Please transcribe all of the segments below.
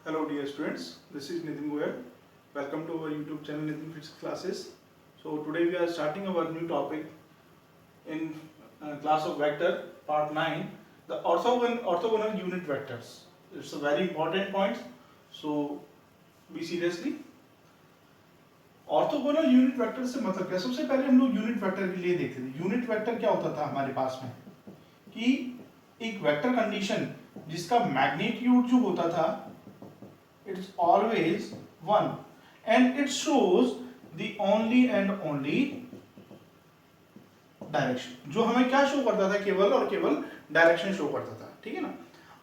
Hello dear students, this is Nitin Goyal. Welcome to our YouTube channel Nitin Physics Classes. So today we are starting our new topic in class of vector part 9, the orthogonal unit vectors. It's a very important point, so be seriously. Orthogonal unit vector से मतलब क्या? सबसे पहले हम लोग unit vector के लिए देखते थे। यूनिट वेक्टर क्या होता था हमारे पास में कि एक वेक्टर कंडीशन जिसका मैग्नीट्यूड जो होता था it's always 1 and it shows the only and only direction. जो हमें क्या शो करता था? केवल और केवल डायरेक्शन शो करता था। ठीक है ना?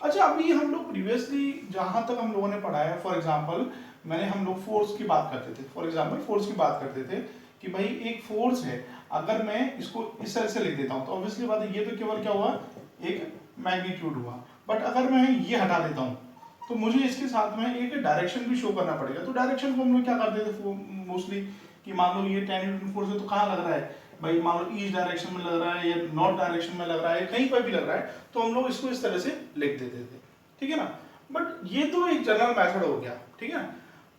अच्छा, अभी हम लोग प्रीवियसली जहां तक हम लोगों ने पढ़ा है, फॉर एग्जांपल हम लोग फोर्स की बात करते थे। फॉर एग्जांपल फोर्स की बात करते थे कि भाई एक फोर्स है, अगर मैं इसको इस तरह से लिख देता हूं तो ऑब्वियसली बात है ये तो केवल क्या हुआ, एक मैग्नीट्यूड हुआ। बट अगर मैं ये हटा देता हूं तो मुझे इसके साथ में एक डायरेक्शन भी शो करना पड़ेगा। तो डायरेक्शन को हम लोग क्या करते थे मोस्टली कि मान लो ये 10 न्यूटन फोर्स है तो कहाँ लग रहा है भाई, मान लो ईस्ट डायरेक्शन में लग रहा है या नॉर्थ डायरेक्शन में लग रहा है, कहीं पर भी लग रहा है, तो हम लोग इसको इस तरह से लिख देते थे। ठीक है ना? बट ये तो एक जनरल मेथड हो गया। ठीक है ना?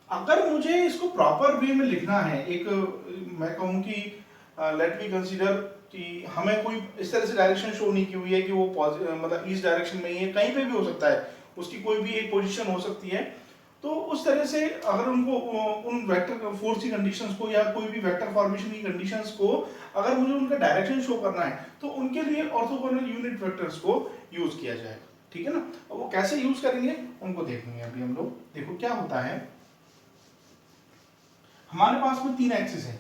अगर मुझे इसको प्रॉपर वे में लिखना है, एक मैं कहूँ कि लेट मी कंसीडर कि हमें कोई इस तरह से डायरेक्शन शो नहीं की हुई है कि वो मतलब ईस्ट डायरेक्शन में ही है, कहीं पे भी हो सकता है, उसकी कोई भी एक पोजीशन हो सकती है। तो उस तरह से अगर उनको उन वेक्टर फोर्स की कंडीशंस को या कोई भी वेक्टर फॉर्मेशन की कंडीशंस को अगर मुझे उनका डायरेक्शन शो करना है तो उनके लिए ऑर्थोगोनल यूनिट वेक्टर्स को यूज किया जाएगा। ठीक है ना? अब वो कैसे यूज करेंगे उनको देखेंगे अभी हम लोग। देखो क्या होता है, हमारे पास में 3 एक्सिस है।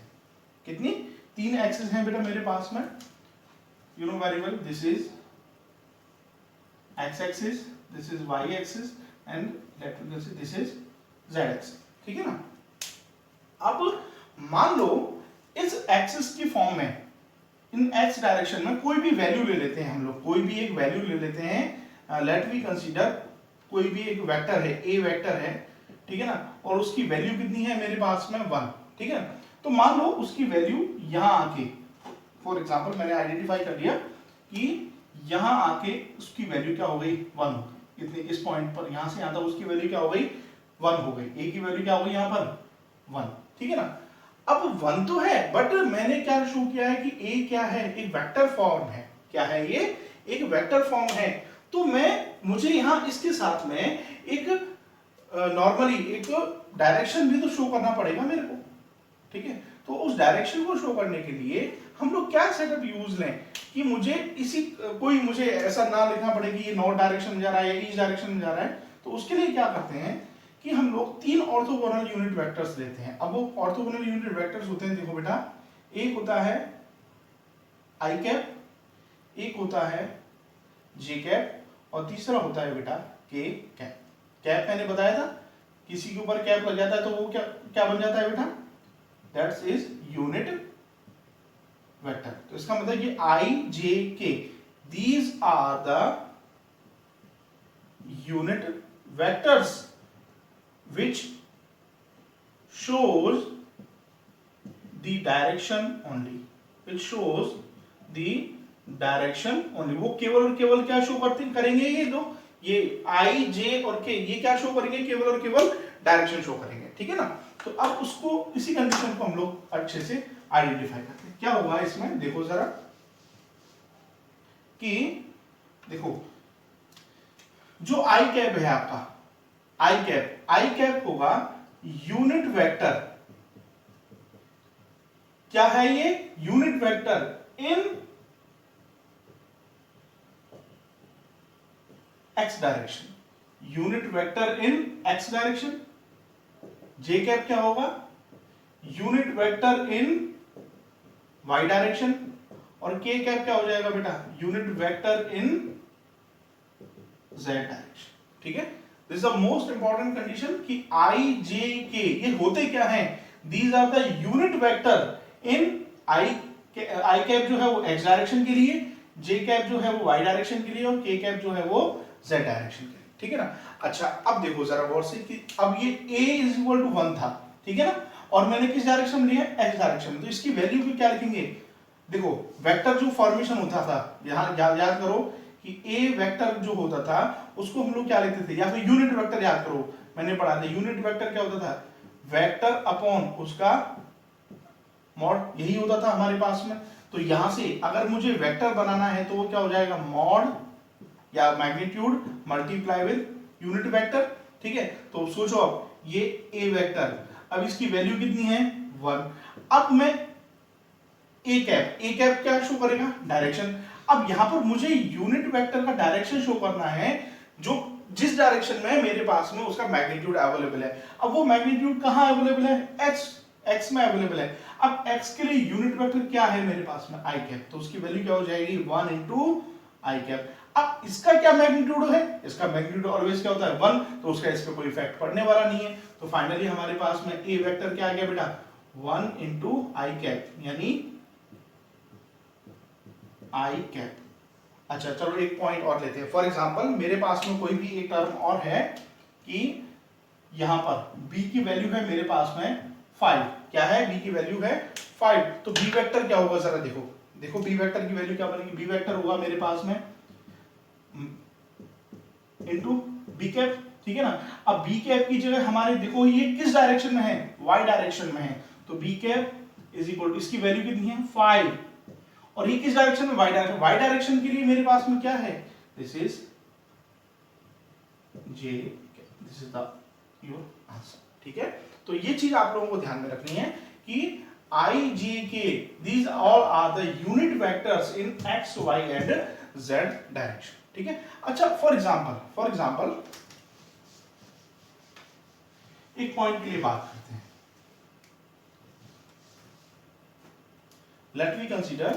कितनी? 3 एक्सिस हैं बेटा मेरे पास में। You know very well, this is X axis, this is Y axis and let me say this is Z axis. ठीक है ना? अब मान लो इस एक्सिस की फॉर्म में इन एक्स डायरेक्शन में कोई भी वैल्यू ले लेते हैं हम लोग, कोई भी एक वैल्यू ले लेते हैं। लेट वी कंसीडर कोई भी एक वेक्टर है, ए वेक्टर है। ठीक है ना? और उसकी वैल्यू कितनी है मेरे पास में 1। ठीक है? तो मान लो उसकी वैल्यू यहां आके, फॉर एग्जांपल मैंने आइडेंटिफाई कर लिया कि यहां आके उसकी वैल्यू क्या हो गई, 1 हो गई। इतने इस पॉइंट पर यहां से यहां तक उसकी वैल्यू क्या हो गई, 1 हो गई। ए की वैल्यू क्या हो गई यहां पर, 1। ठीक है ना? अब 1 तो है, बट मैंने क्या शो किया है कि ए क्या है, एक वेक्टर फॉर्म है। क्या है ये? एक वेक्टर फॉर्म है। तो मुझे यहां इसके साथ में एक नॉर्मली एक डायरेक्शन भी तो शो करना पड़ेगा मेरे को। ठीक है? तो उस डायरेक्शन को शो करने के लिए हम लोग क्या सेटअप यूज लें कि मुझे कोई मुझे ऐसा ना लिखना पड़े कि ये नॉर्थ डायरेक्शन में जा रहा है या ईस्ट डायरेक्शन में जा रहा है। तो उसके लिए क्या करते हैं कि हम लोग 3 ऑर्थोगोनल यूनिट वेक्टर्स लेते हैं। अब वो ऑर्थोगोनल यूनिट वेक्टर्स होते हैं, देखो बेटा, एक होता है आई कैप, एक होता है जे कैप और तीसरा होता है बेटा के कैप। कैप मैंने बताया था, किसी के ऊपर कैप लग जाता है तो वो क्या क्या बन जाता है बेटा, दैट्स इज यूनिट वेक्टर। तो इसका मतलब ये I J K, these are the unit vectors which shows the direction only, which shows the direction only। वो केवल और केवल क्या शो करेंगे ये लोग, ये आई जे और के, ये क्या शो करेंगे, केवल और केवल डायरेक्शन शो करेंगे। ठीक है ना? तो अब उसको इसी कंडीशन को हम लोग अच्छे से आइडेंटिफाई करते हैं। क्या होगा इसमें, देखो जरा कि देखो जो आई कैप है आपका, आई कैप होगा यूनिट वेक्टर। क्या है ये? Unit vector in X direction, unit vector in X direction. J cap क्या होगा? Unit vector in Y direction. और के कैप क्या हो जाएगा बेटा? Unit vector in Z direction. ठीक है? This is the most important condition कि आई जे के ये होते क्या हैं, these are the unit vector in I cap जो है वो एक्स डायरेक्शन के लिए, जे कैप जो है वो वाई डायरेक्शन के लिए और के कैप जो है वो जेड डायरेक्शन के लिए। ठीक है ना? अच्छा, अब देखो जरा गौर से कि अब ये a इज इक्वल टू 1 था। ठीक है ना? और मैंने किस डायरेक्शन में लिया, एक्स डायरेक्शन में। तो इसकी वैल्यू भी क्या लिखेंगे, देखो वेक्टर जो फॉर्मेशन होता था, यहां याद करो कि ए वेक्टर जो होता था उसको हम लोग क्या लेते थे, या फिर यूनिट वेक्टर याद करो, मैंने पढ़ा था यूनिट वेक्टर क्या होता था, वेक्टर अपॉन उसका मॉड, यही होता था हमारे पास में। तो यहां से अगर मुझे वेक्टर बनाना है तो वो क्या हो जाएगा, मॉड या magnitude multiply with unit vector, ठीक है। तो सोचो अब ये ए वेक्टर, अब इसकी वैल्यू कितनी है 1। अब मैं ए कैप क्या शो करेगा, डायरेक्शन। अब यहां पर मुझे यूनिट वेक्टर का डायरेक्शन शो करना है जो जिस डायरेक्शन में मेरे पास में उसका मैग्नीट्यूड अवेलेबल है। अब वो मैग्नीट्यूड कहां अवेलेबल है, एक्स में अवेलेबल है। अब एक्स के लिए यूनिट वेक्टर क्या है मेरे पास में, आई कैप, तो उसकी वैल्यू क्या हो जाएगी 1 इंटू आई कैप। अब इसका क्या मैग्नीट्यूड है, इसका मैग्नीट्यूड ऑलवेज क्या होता है 1, तो उसका इस पे कोई इफेक्ट पड़ने वाला नहीं है। तो फाइनली हमारे पास में ए वेक्टर क्या आ गया बेटा 1 इंटू आई कैप, यानी आई कैप। अच्छा चलो एक पॉइंट और लेते हैं। फॉर एग्जांपल मेरे पास में कोई भी एक टर्म और है कि यहां पर b की वैल्यू है मेरे पास में 5, क्या है b की वैल्यू है 5, तो b वेक्टर क्या होगा जरा देखो, देखो b वेक्टर की वैल्यू क्या बनेगी, b वेक्टर होगा मेरे पास में इनटू b कैप, ठीक है ना। अब b कैप की जगह हमारे देखो ये किस डायरेक्शन में है, y डायरेक्शन में है, तो b cap is equal to इसकी वैल्यू कितनी है 5, और ये किस डायरेक्शन में, y डायरेक्शन। y डायरेक्शन के लिए मेरे पास में क्या है, this is j, this is the your answer, ठीक है। तो ये चीज आप लोगों को ध्यान में रखनी है कि I, J, K these all are the unit vectors in x, y and z direction, ठीक है। अच्छा फॉर एग्जांपल एक पॉइंट के लिए बात करते हैं, let we consider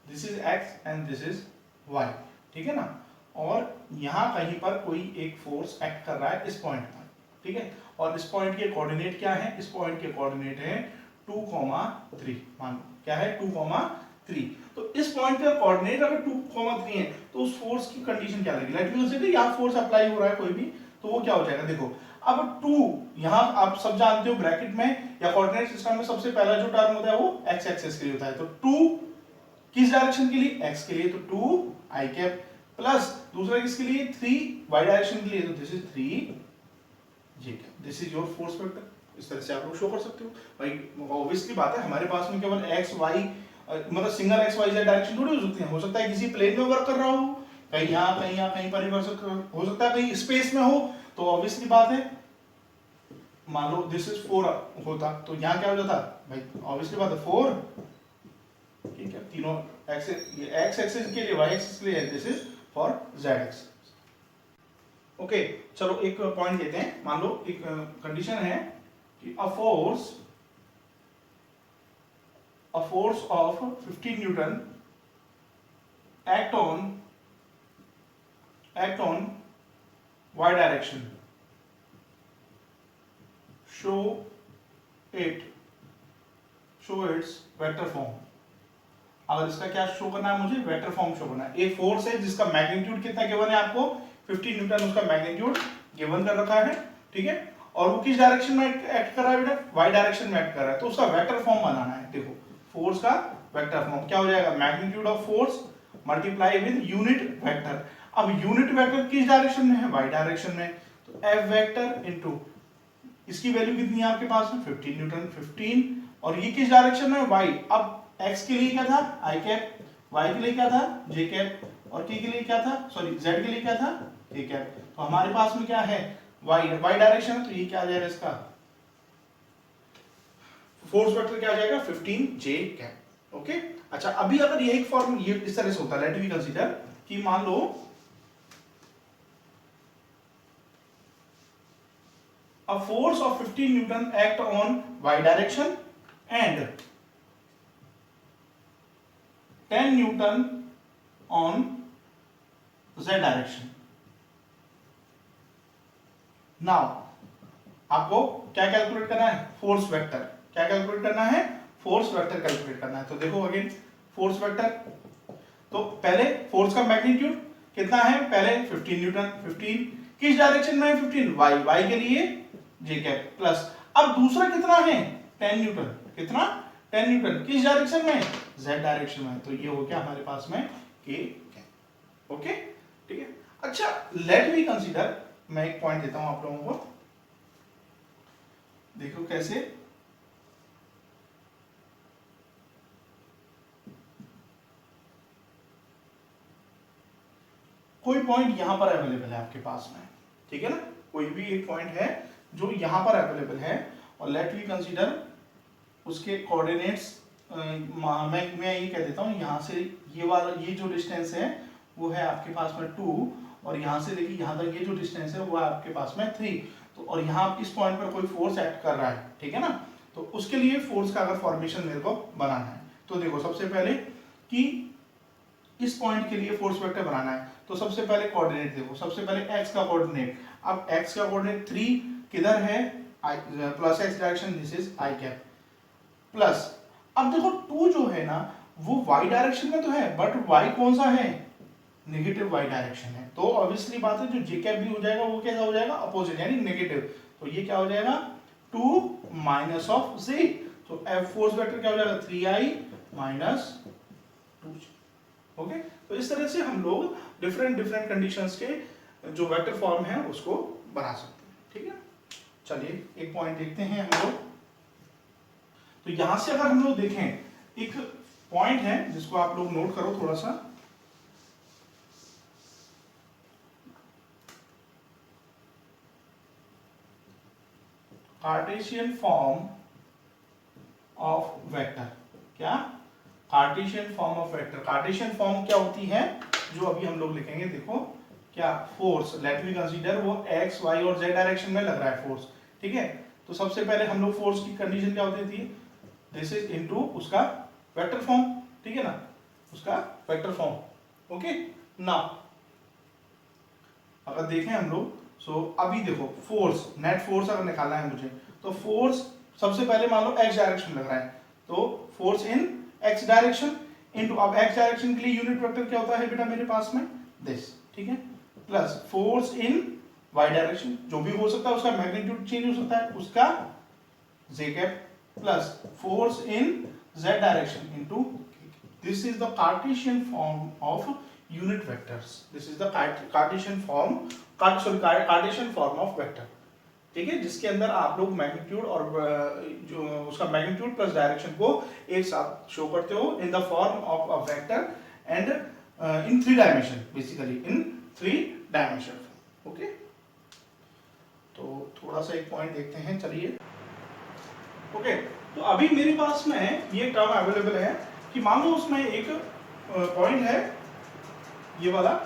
this is x and this is y, ठीक है ना, और यहां कहीं पर कोई एक फोर्स एक्ट कर रहा है इस पॉइंट पर, ठीक है, और इस पॉइंट के कोऑर्डिनेट क्या है, इस पॉइंट के कोऑर्डिनेट है 2,3, मान लो क्या है 2,3, तो इस पॉइंट का कोऑर्डिनेट अगर 2,3 है तो उस फोर्स की कंडीशन क्या लगेगी, लेट मी कंसीडर यहां फोर्स अप्लाई हो रहा है कोई भी, तो वो क्या हो जाएगा, देखो अब 2 यहां आप सब जानते हो ब्रैकेट में या कोऑर्डिनेट सिस्टम में सबसे पहला जो टर्म होता है वो x एक्सिस के लिए होता है, तो 2 किस डायरेक्शन के लिए, x के लिए, तो 2 i कैप, प्लस दूसरा किसके लिए 3 y डायरेक्शन के लिए, तो this is 3 j cap, this is your force vector. इस तरह से आप लोग शो कर सकते हो भाई, ऑब्वियसली बात है हमारे पास में केवल x y मतलब single x y z direction थोड़ी हो सकता है किसी प्लेन में वर्क कर रहा हो, कहीं यहाँ कहीं पर हो सकता है कहीं स्पेस में हो, तो ऑब्वियसली बात है मान लो दिस इज 4 होता तो यहाँ क्या हो जाता भाई, ऑब्वियसली बात है 4, ठीक है, तीनों x एक्सिस के लिए y एक्सिस के लिए, this is for z axis. Okay चलो एक पॉइंट लेते हैं, मान लो एक कंडीशन है कि a force of 15 Newton act on y direction, show its vector form। अगर इसका क्या शो करना है मुझे, वेक्टर फॉर्म शो करना है। एक फोर्स है जिसका मैग्नीट्यूड कितना गिवन है आपको 15 न्यूटन, उसका मैग्नीट्यूड गिवन कर रखा है, ठीक है, और वो किस डायरेक्शन में एक्ट कर रहा है बेटा, वाई डायरेक्शन में एक्ट कर रहा है, तो उसका वेक्टर फॉर्म बनाना है। देखो फोर्स का वेक्टर फॉर्म क्या हो जाएगा, magnitude of force multiply with unit vector. अब यूनिट वेक्टर किस डायरेक्शन में है, वाई डायरेक्शन में, तो एफ वेक्टर इनटू इसकी वैल्यू कितनी है आपके पास में 15 न्यूटन, 15, और ये किस डायरेक्शन में, वाई। अब x के लिए क्या था आई कैप, y के लिए क्या था j कैप, और k के लिए क्या था, सॉरी z के लिए क्या था k कैप। तो हमारे पास में क्या है y डायरेक्शन है, तो ये क्या आ जाएगा इसका फोर्स वेक्टर क्या आ जाएगा 15 j कैप। ओके अच्छा अभी अगर यही फॉर्म ये इस तरह से होता, लेट वी कंसीडर कि मान लो a force of 15 Newton act on y direction and 10 Newton on z direction। Now आपको क्या कैलकुलेट करना है, फोर्स वेक्टर। क्या कैलकुलेट करना है, फोर्स वेक्टर कैलकुलेट करना है। तो देखो अगेन फोर्स वेक्टर, तो पहले फोर्स का मैग्नीट्यूड कितना है, पहले 15 न्यूटन, 15 किस डायरेक्शन में है 15 वाई, वाई के लिए जे कैप, प्लस अब दूसरा कितना है 10 न्यूटन, कितना 10 न्यूटन किस डायरेक्शन में, z डायरेक्शन में, तो ये हो गया हमारे पास में k। ओके ठीक है। अच्छा लेट मी कंसीडर, मैं एक पॉइंट देता हूं आप लोगों को, देखो कैसे। कोई पॉइंट यहां पर अवेलेबल है आपके पास में, ठीक है ना, कोई भी एक पॉइंट है जो यहां पर अवेलेबल है, और लेट वी कंसीडर उसके कोऑर्डिनेट्स, मैं ये कह देता हूं यहां से ये वाला, ये जो डिस्टेंस है वो है आपके पास में 2, और यहां से लेके यहां तक ये जो डिस्टेंस है वो है आपके पास में 3। तो और यहां इस पॉइंट पर कोई फोर्स एक्ट कर रहा है, ठीक है ना, तो उसके लिए फोर्स का अगर फॉर्मेशन मेरे को बनाना है, तो देखो सबसे पहले कि इस पॉइंट के लिए फोर्स वेक्टर बनाना है, तो सबसे पहले कोऑर्डिनेट देखो, सबसे पहले x का कोऑर्डिनेट, अब x का कोऑर्डिनेट 3 किधर है, plus x direction, this is i cap, plus अब देखो 2 जो है ना वो y डायरेक्शन में तो है, बट y कौन सा है, नेगेटिव y डायरेक्शन है, तो ऑब्वियसली बात है जो j कैप भी हो जाएगा वो कैसा हो जाएगा, अपोजिट यानी नेगेटिव, तो ये क्या हो जाएगा 2 माइनस ऑफ z, तो f फोर्स वेक्टर क्या हो जाएगा 3i माइनस 2j। ओके, तो इस तरह से हम लोग डिफरेंट कंडीशंस के जो वेक्टर फॉर्म है उसको बना सकते हैं, ठीक है। चलिए एक पॉइंट देखते हैं हम लोग, तो यहां से अगर हम लोग देखें, एक पॉइंट है जिसको आप लोग नोट करो थोड़ा सा, कार्टेशियन फॉर्म ऑफ वेक्टर, क्या Cartesian form of vector, Cartesian form क्या होती है जो अभी हम लोग लिखेंगे, देखो क्या फोर्स, लेट मी कंसीडर वो x y और z डायरेक्शन में लग रहा है फोर्स, ठीक है, तो सबसे पहले हम लोग फोर्स की कंडीशन क्या होती थी, दिस इज इनटू उसका वेक्टर फॉर्म, ठीक है ना, उसका वेक्टर फॉर्म। ओके ना, अगर देखें हम लोग, सो अभी देखो फोर्स, नेट फोर्स अगर निकालना है मुझे, तो फोर्स सबसे पहले मान लो x डायरेक्शन लग रहा है, तो force in x direction into, अब x डायरेक्शन के लिए यूनिट वेक्टर क्या होता है बेटा मेरे पास में, दिस, ठीक है, plus force in y direction, जो भी हो सकता है उसका मैग्नीट्यूड चेंज हो सकता है, उसका j cap, plus force in z direction into, this is the Cartesian form of unit vectors, this is the Cartesian form, Cartesian form of vector, ठीक है, जिसके अंदर आप लोग मैग्नीट्यूड और जो उसका मैग्नीट्यूड प्लस डायरेक्शन को एक साथ शो करते हो in the form of a vector and in 3 dimension, basically in 3 dimension. Okay, तो थोड़ा सा एक पॉइंट देखते हैं, चलिए। ओके, तो अभी मेरे पास में ये टर्म अवेलेबल है कि मान लो उसमें एक पॉइंट है ये वाला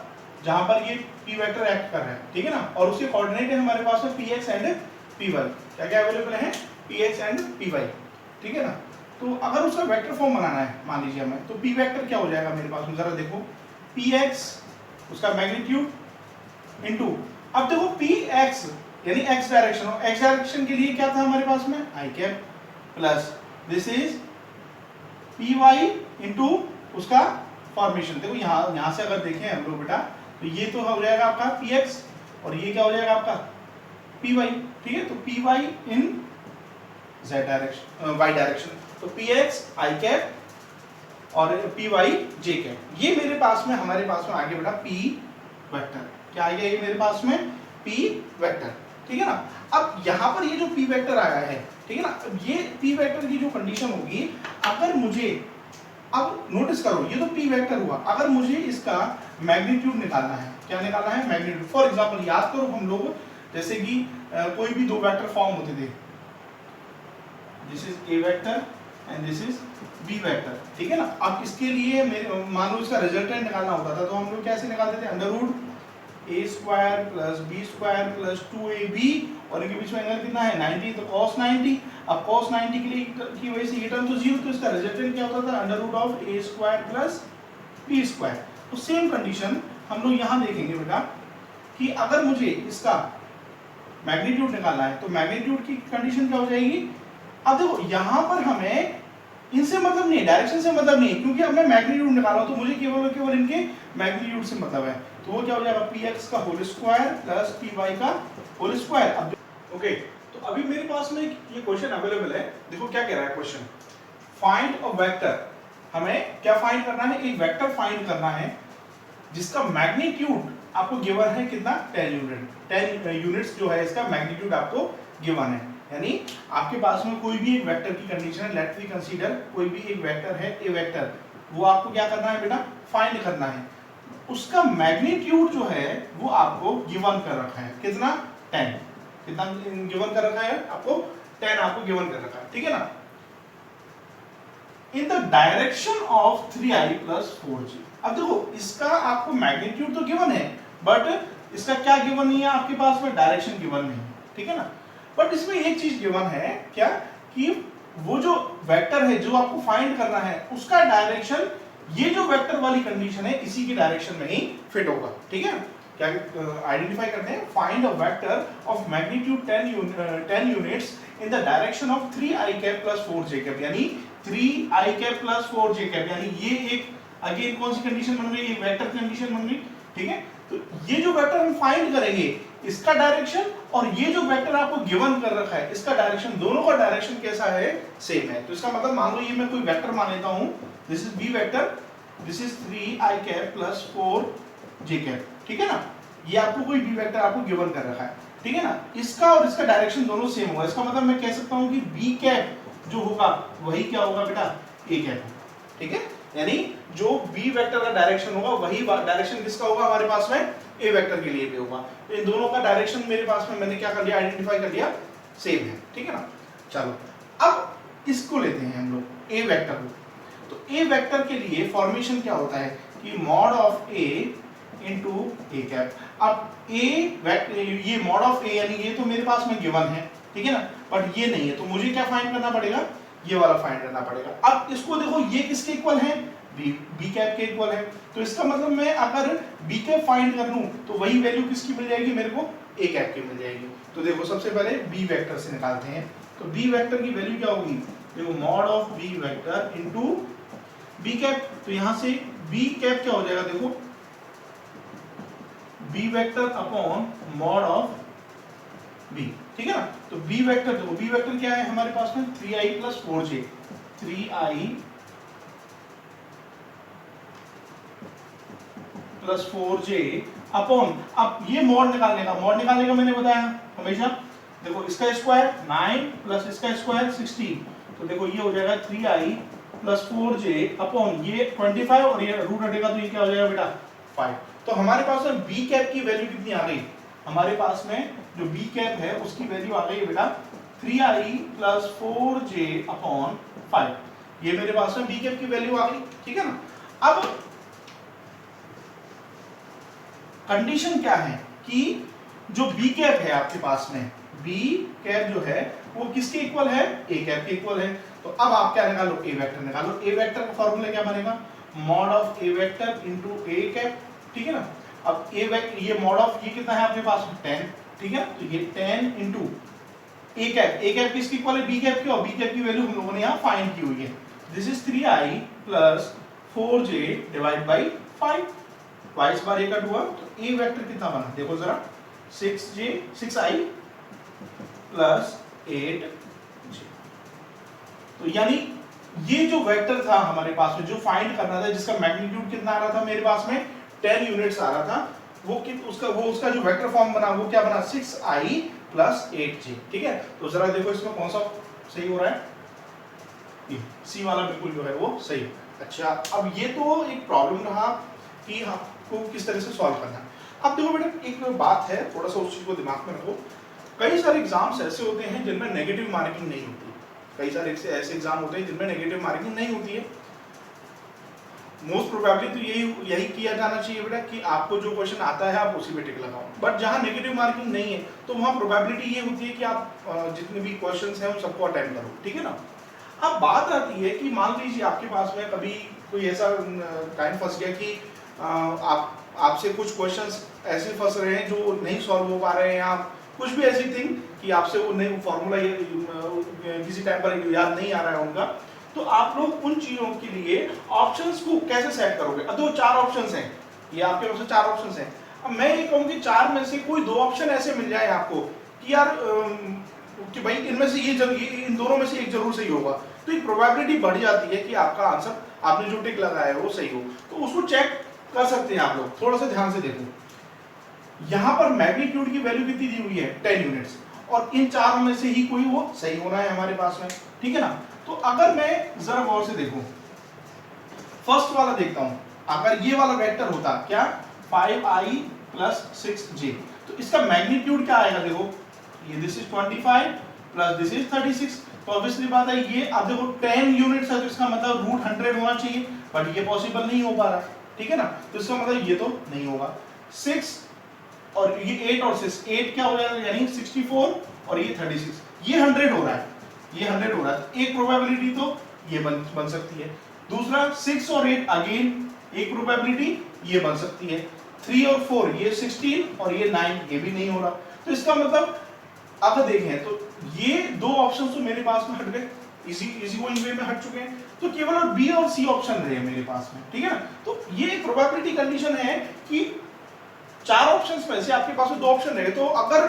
जहां पर ये p वेक्टर एक्ट कर रहा है, ठीक है ना, और उसके कोऑर्डिनेट है हमारे पास में px एंड py, क्या क्या अवेलेबल है, px एंड py, ठीक है ना, तो अगर उसका वेक्टर फॉर्म बनाना है मान लीजिए हमें, तो p वेक्टर क्या हो जाएगा मेरे पास में, जरा देखो px उसका मैग्नीट्यूड इनटू, अब देखो px यानी x डायरेक्शन, और x डायरेक्शन के लिए क्या था हमारे पास में i cap, plus this is py into उसका फॉर्मेशन, देखो यहां से अगर देखें हम लोग बेटा, तो ये तो हो जाएगा आपका px और ये क्या हो जाएगा आपका py, ठीक है, तो py इन z डायरेक्शन, y डायरेक्शन, तो px i कैप और py j कैप, ये मेरे पास में, हमारे पास में आ गया बेटा p वेक्टर, क्या आ गया ये मेरे पास में p वेक्टर, ठीक है ना। अब यहां पर ये जो p वेक्टर आया है, ठीक है ना, ये p वेक्टर की जो कंडीशन होगी, अगर मुझे, अब नोटिस करो ये तो p वेक्टर हुआ, अगर मुझे इसका मैग्नीट्यूड निकालना है, क्या निकालना है मैग्नीट्यूड, फॉर एग्जांपल याद करो हम लोग जैसे कि कोई भी दो वेक्टर फॉर्म होते थे, this is a vector and this is b vector, ठीक है ना, अब इसके लिए मान लो इसका रिजल्टेंट निकालना होता था, तो हम लोग कैसे निकालते थे, under root a square plus b square plus 2ab, और इनके बीच में एंगल कितना है 90, तो cos 90, अब cos 90 के लिए की वजह से ये टर्म तो 0, तो इसका रिजल्टेंट क्या होता था under root of a square plus b square. तो सेम कंडीशन हम लोग यहां देखेंगे बेटा कि अगर मुझे इसका मैग्नीट्यूड निकालना है, तो मैग्नीट्यूड की कंडीशन क्या हो जाएगी, अब देखो यहां पर हमें इनसे मतलब नहीं, डायरेक्शन से मतलब नहीं, क्योंकि अब मैं मैग्नीट्यूड निकाला तो मुझे केवल इनके मैग्नीट्यूड से मतलब है, तो वो क्या हो जाएगा px का होल स्क्वायर प्लस py का होल स्क्वायर। अब ओके, तो अभी मेरे पास में ये क्वेश्चन अवेलेबल है, देखो क्या कह रहा है क्वेश्चन, फाइंड अ वेक्टर हमें क्या फाइंड करना है, एक वेक्टर फाइंड करना है जिसका मैग्नीट्यूड आपको गिवन है कितना, 10 यूनिट, 10 यूनिट्स जो है इसका मैग्नीट्यूड आपको गिवन है। यानी आपके पास में कोई भी एक वेक्टर की कंडीशन है, लेट वी कंसीडर कोई भी एक वेक्टर है ए वेक्टर, वो आपको क्या करना है बेटा, फाइंड करना है। उसका मैग्नीट्यूड जो है वो आपको गिवन कर रखा है, कितना, 10। कितना गिवन कर रखा है आपको, 10 आपको गिवन कर रखा है, ठीक है ना। In the direction of 3i plus 4j। अब देखो इसका आपको मैग्नीट्यूड तो गिवन है, बट इसका क्या गिवन नहीं है आपके पास में, डायरेक्शन गिवन नहीं है, ठीक है ना। बट इसमें एक चीज गिवन है क्या, कि वो जो वेक्टर है जो आपको फाइंड करना है उसका डायरेक्शन ये जो वेक्टर वाली कंडीशन है इसी की डायरेक्शन में ही फिट होगा, ठीक है। क्या आइडेंटिफाई करते हैं, find a vector of magnitude 10 units in the direction of 3i cap plus 4j cap, यानी 3i cap plus 4j cap, यानी ये एक अगेन कौन सी कंडीशन बन गई, एक वेक्टर कंडीशन बन गई, ठीक है। तो ये जो वेक्टर हम फाइंड करेंगे इसका डायरेक्शन और ये जो वेक्टर आपको गिवन कर रखा है इसका डायरेक्शन, दोनों का डायरेक्शन कैसा है, सेम है। तो इसका मतलब मान लो ये मैं कोई वेक्टर मान लेता हूं, this is b vector, this is 3i cap plus 4j cap, ठीक है ना। ये आपको कोई b वेक्टर आपको गिवन कर रखा है, ठीक है ना। इसका और इसका डायरेक्शन दोनों सेम होगा, इसका मतलब मैं कह सकता हूं कि b कैप जो होगा वही क्या होगा बेटा, a कैप, ठीक है। यानी जो b वेक्टर का डायरेक्शन होगा वही डायरेक्शन किसका होगा हमारे पास में, a वेक्टर के लिए भी होगा। तो इन दोनों का डायरेक्शन मेरे पास में मैंने क्या कर लिया, आइडेंटिफाई कर लिया, सेम है, ठीक है ना। चलो अब इसको लेते हैं हम लोग a वेक्टर को। तो a वेक्टर के लिए फॉर्मेशन क्या होता है कि mod of a into a cap. अब a वेक्टर, ये मॉड ऑफ a यानी ये तो मेरे पास में गिवन है, ठीक है ना, बट ये नहीं है, तो मुझे क्या फाइंड करना पड़ेगा, ये वाला फाइंड करना पड़ेगा। अब इसको देखो ये किसके इक्वल है, b कैप के इक्वल है, तो इसका मतलब मैं अगर b कैप फाइंड कर लूं तो वही वैल्यू किसकी मिल जाएगी मेरे को, a कैप की मिल जाएगी। तो देखो सबसे पहले b वेक्टर से निकालते हैं, तो b वेक्टर की वैल्यू क्या होगी, देखो mod of b vector into b cap, तो यहां से b कैप क्या हो जाएगा, देखो b vector upon mod of b, ठीक है ना। तो b वेक्टर देखो, b वेक्टर क्या है हमारे पास में, 3i plus 4j, 3i plus 4j upon, अब ये मॉड निकालने का मैंने बताया हमेशा, देखो इसका स्क्वायर 9 प्लस इसका स्क्वायर 16, तो देखो ये हो जाएगा 3i प्लस 4j अपॉन ये 25 और ये रूट हटेगा तो ये क्या हो जाएगा बेटा 5। तो हमारे पास में b कैप की वैल्यू कितनी आ गई, हमारे पास में जो b कैप है उसकी वैल्यू आ गई बेटा 3i प्लस 4j अपॉन 5, ये मेरे पास में b कैप की वैल्यू आ गई, ठीक है ना। अब कंडीशन क्या है कि जो b कैप है आपके पास में, b कैप जो है वो किसके इक्वल है, a कैप के इक्वल है। तो अब आप क्या निकालो, a वेक्टर निकालो। a वेक्टर का फॉर्मूला क्या बनेगा, mod of a vector into a cap, ठीक है ना। अब a वेक्टर, ये मॉड ऑफ ये कितना है आपके पास में 10, ठीक है, तो ये 10 इनटू a कैप किसके इक्वल है, b कैप की, और b कैप की वैल्यू हम लोगों ने यहाँ फाइंड की हुई है, this is 3i plus 4j divide by 5, 22 बार ये कट हुआ, तो a वेक्टर कितना बना, देखो जरा 6i प्लस 8j। तो यानी ये जो वेक्टर था हमारे पास में जो फाइंड करना था, जिसका मैग्नीट्यूड कितना आ रहा था मेरे पास में 10 यूनिट्स आ रहा था, उसका जो वेक्टर फॉर्म बना वो क्या बना, 6i प्लस 8j, ठीक है। तो जरा देखो इसमें कौन सा सही हो रहा है, सी वाला बिल्कुल जो है वो सही। अच्छा, अब ये तो एक प्रॉब्लम रहा कि आपको किस तरह से सॉल्व करना है। अब देखो बेटा एक बात है, थोड़ा सा उस चीज को दिमाग में रखो, कई सारे एग्जाम्स ऐसे होते हैं जिनमें नेगेटिव मार्किंग नहीं होती, कई सारे ऐसे एग्जाम होते हैं जिनमें नेगेटिव मार्किंग नहीं होती है। मोस्ट प्रोबेबली तो यही किया जाना चाहिए बेटा कि आपको जो क्वेश्चन आता है आप उसी पे टिक लगाओ, बट जहां नेगेटिव मार्किंग नहीं है तो वहां प्रोबेबिलिटी ये होती है कि आप जितने भी क्वेश्चंस हैं उन सबको अटेम्प्ट करो, ठीक है ना। अब बात आती है कि मान लीजिए आपके पास में कभी कोई ऐसा टाइम फंस गया कि आपसे कुछ क्वेश्चंस ऐसे फंस रहे हैं जो नहीं सॉल्व हो पा रहे हैं, आप कुछ भी ऐसी थिंग कि आपसे वो नहीं फॉर्मूला किसी टाइम पर याद नहीं आ रहा है उनका, तो आप लोग उन चीजों के लिए ऑप्शंस को कैसे सेट करोगे। अब तो 4 ऑप्शंस हैं, ये आपके पास 4 ऑप्शंस हैं। अब मैं ये कहूँ कि 4 में से कोई 2 ऑप्शन ऐसे मिल जाए आपको कि यार कि भाई इनमें से इन दोनों में से एक जरूर सही होगा, तो एक प्रोबेबिलिटी बढ़ जाती है कि आपका आंसर आपने जो टिक लगाया है वो सही हो, तो उसको चेक कर सकते हैं आप लोग। थोड़ा सा ध्यान से देखो, यहां पर मैग्नीट्यूड की वैल्यू कितनी दी हुई है 10 यूनिट्स, और इन चारों में से ही कोई वो सही होना है हमारे पास में, ठीक है ना। तो अगर मैं जरा गौर से देखूं, फर्स्ट वाला देखता हूं, अगर ये वाला वेक्टर होता क्या 5i प्लस 6j, तो इसका मैग्नीट्यूड क्या आएगा, देखो ये this is 25 plus this is 36, तो ऑब्वियसली बात है ये, अब देखो 10 यूनिट्स है तो इसका मतलब रूट 100 होना चाहिए, बट ये पॉसिबल नहीं हो पा रहा, ठीक है ना। तो इसका मतलब ये तो नहीं होगा। 6 और ये 8 और 6, 8 क्या हो जाएगा, यानी 64 और ये 36, ये 100 हो रहा है, ये 100 हो रहा है। एक प्रोबेबिलिटी तो ये बन सकती है। दूसरा 6 और 8 अगेन एक प्रोबेबिलिटी ये बन सकती है। 3 और 4 ये 16 और ये 9 ये भी नहीं हो रहा। तो इसका मतलब अगर देखें तो ये दो ऑप्शन तो मेरे पास में हट गए, इजी गोइंग वे में हट चुके हैं, तो केवल और बी और सी ऑप्शन रहे मेरे पास में, ठीक है ना। तो ये एक प्रोबेबिलिटी कंडीशन है कि 4 ऑप्शंस में से आपके पास में 2 ऑप्शन रहे, तो अगर